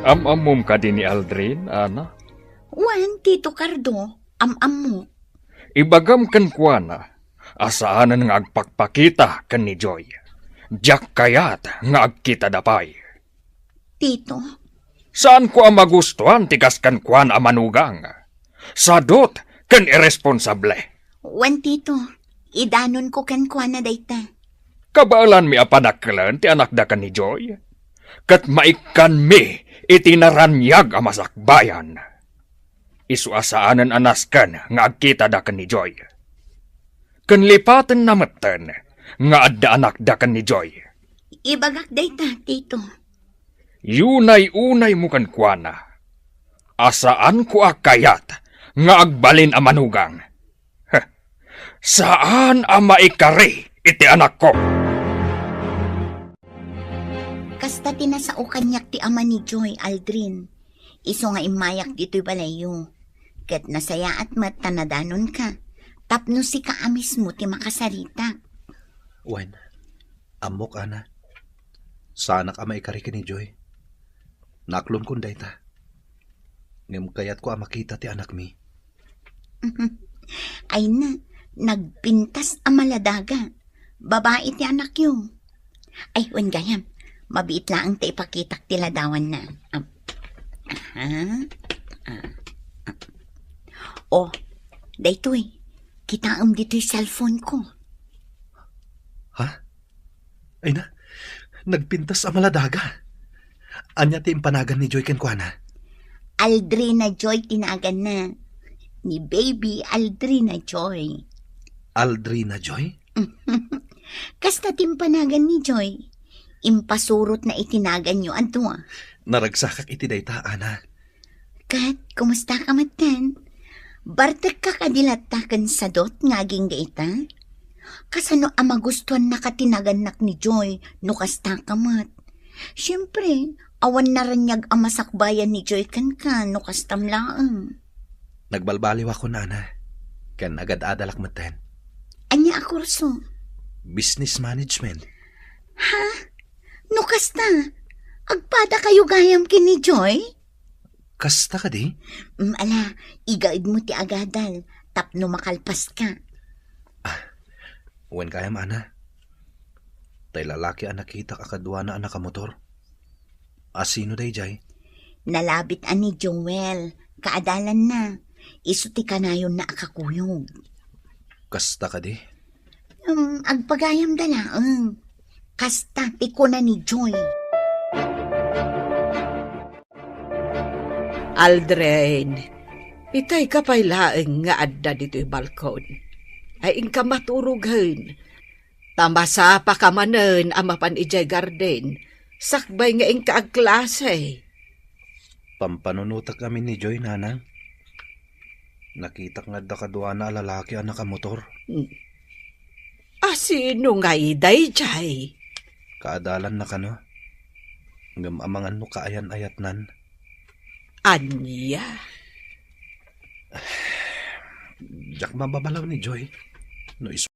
Am-amum ka din ni Aldrin, Ana? Wan, Tito Cardo, am-am mo. Ibagam kankwana, asaanan nga agpakpakita kan ni Joy. Diyak kayat nga agkita dapay. Tito? Saan ko ang magustuhan tikas kankwan amanugang? Sadot kan irresponsable. Wan, Tito, idanon ko kankwana dayta. Kabaalan mi apanaklan ti anak da kan ni Joy. Kat maikan mi itinaranyag ang masakbayan. Isuasaanan anaskan nga agkita da kan ni Joy. Kanlipatan namatan nga adda anak da kan ni Joy. Ibagak dayta, Tito. Yunay-unay mo kankwana. Asaan ko akayat nga agbalin ang manugang? Saan ang maikari iti anak ko? Kasta tinasao kanyak ti ama ni Joy, Aldrin. Iso nga imayak dito'y balayo. Kat nasaya at matanadanon ka. Tapno si kaamis mo ti makasarita. Wen, amok, Ana. Sana ka maikari ni Joy. Naklon kun dayta. Ngem kayat ko makita ti anak mi. Ay na, nagpintas ang maladaga. Babae ti anak yung. Ay, wen gayam. Mabiit lang ti ipakitak ti ladawan na. Oh, daytoy. Kitaam dito'y cellphone ko. Ha? Ay na, nagpintas ang maladaga. Anya ti impanagan ni Joy kenkwana? Aldrina Joy tinagan na. Ni Baby Aldrina Joy. Aldrina Joy? Kasta timpanagan ni Joy. Impasurot na itinagan nyo ato. Naragsakak iti dayta, Ana. Kat, kumusta ka matan? Bartek ka kadilatakan sa dot ngaging gaita? Kasano ang magustuhan na katinaganak ni Joy no kasta ka mat? Siyempre, awan na ranyag ang masakbayan ni Joy kan no kastam laang. Nagbalbaliw ako, Nana. Kan agad adalak maten. Anya akurso? Business management. Ha? No kasta? Agpada kayo gayam kini Joy? Kasta ka di? Ala, igaid mo ti agadal. Tapno makalpas ka. Uwan kaya, Ana. Tay lalaki ang nakita kakadwa na anak ka motor. Sino day, Jay? Nalabit ani Joel. Kaadalan na. Isuti ka na yun na akakuyog. Kasta ka di? Agpagayam dalaang. Kasta ti ko na ni Joy. Aldrin, itay ka pa'y laeng nga adda dito'y balkon. Ay ing ka maturughan. Tamasa pa ka manen amapan ijay garden. Sakbay nga ing kaagklase. Pampanunutak kami ni Joy, Nanang. Nakita nga da kadwa na lalaki ang nakamotor. Sino nga iday, Jay? Kaadalan na kano. Ngamamangan no kaayan-ayat nan. Anya? Jak mababalaw ni Joy. No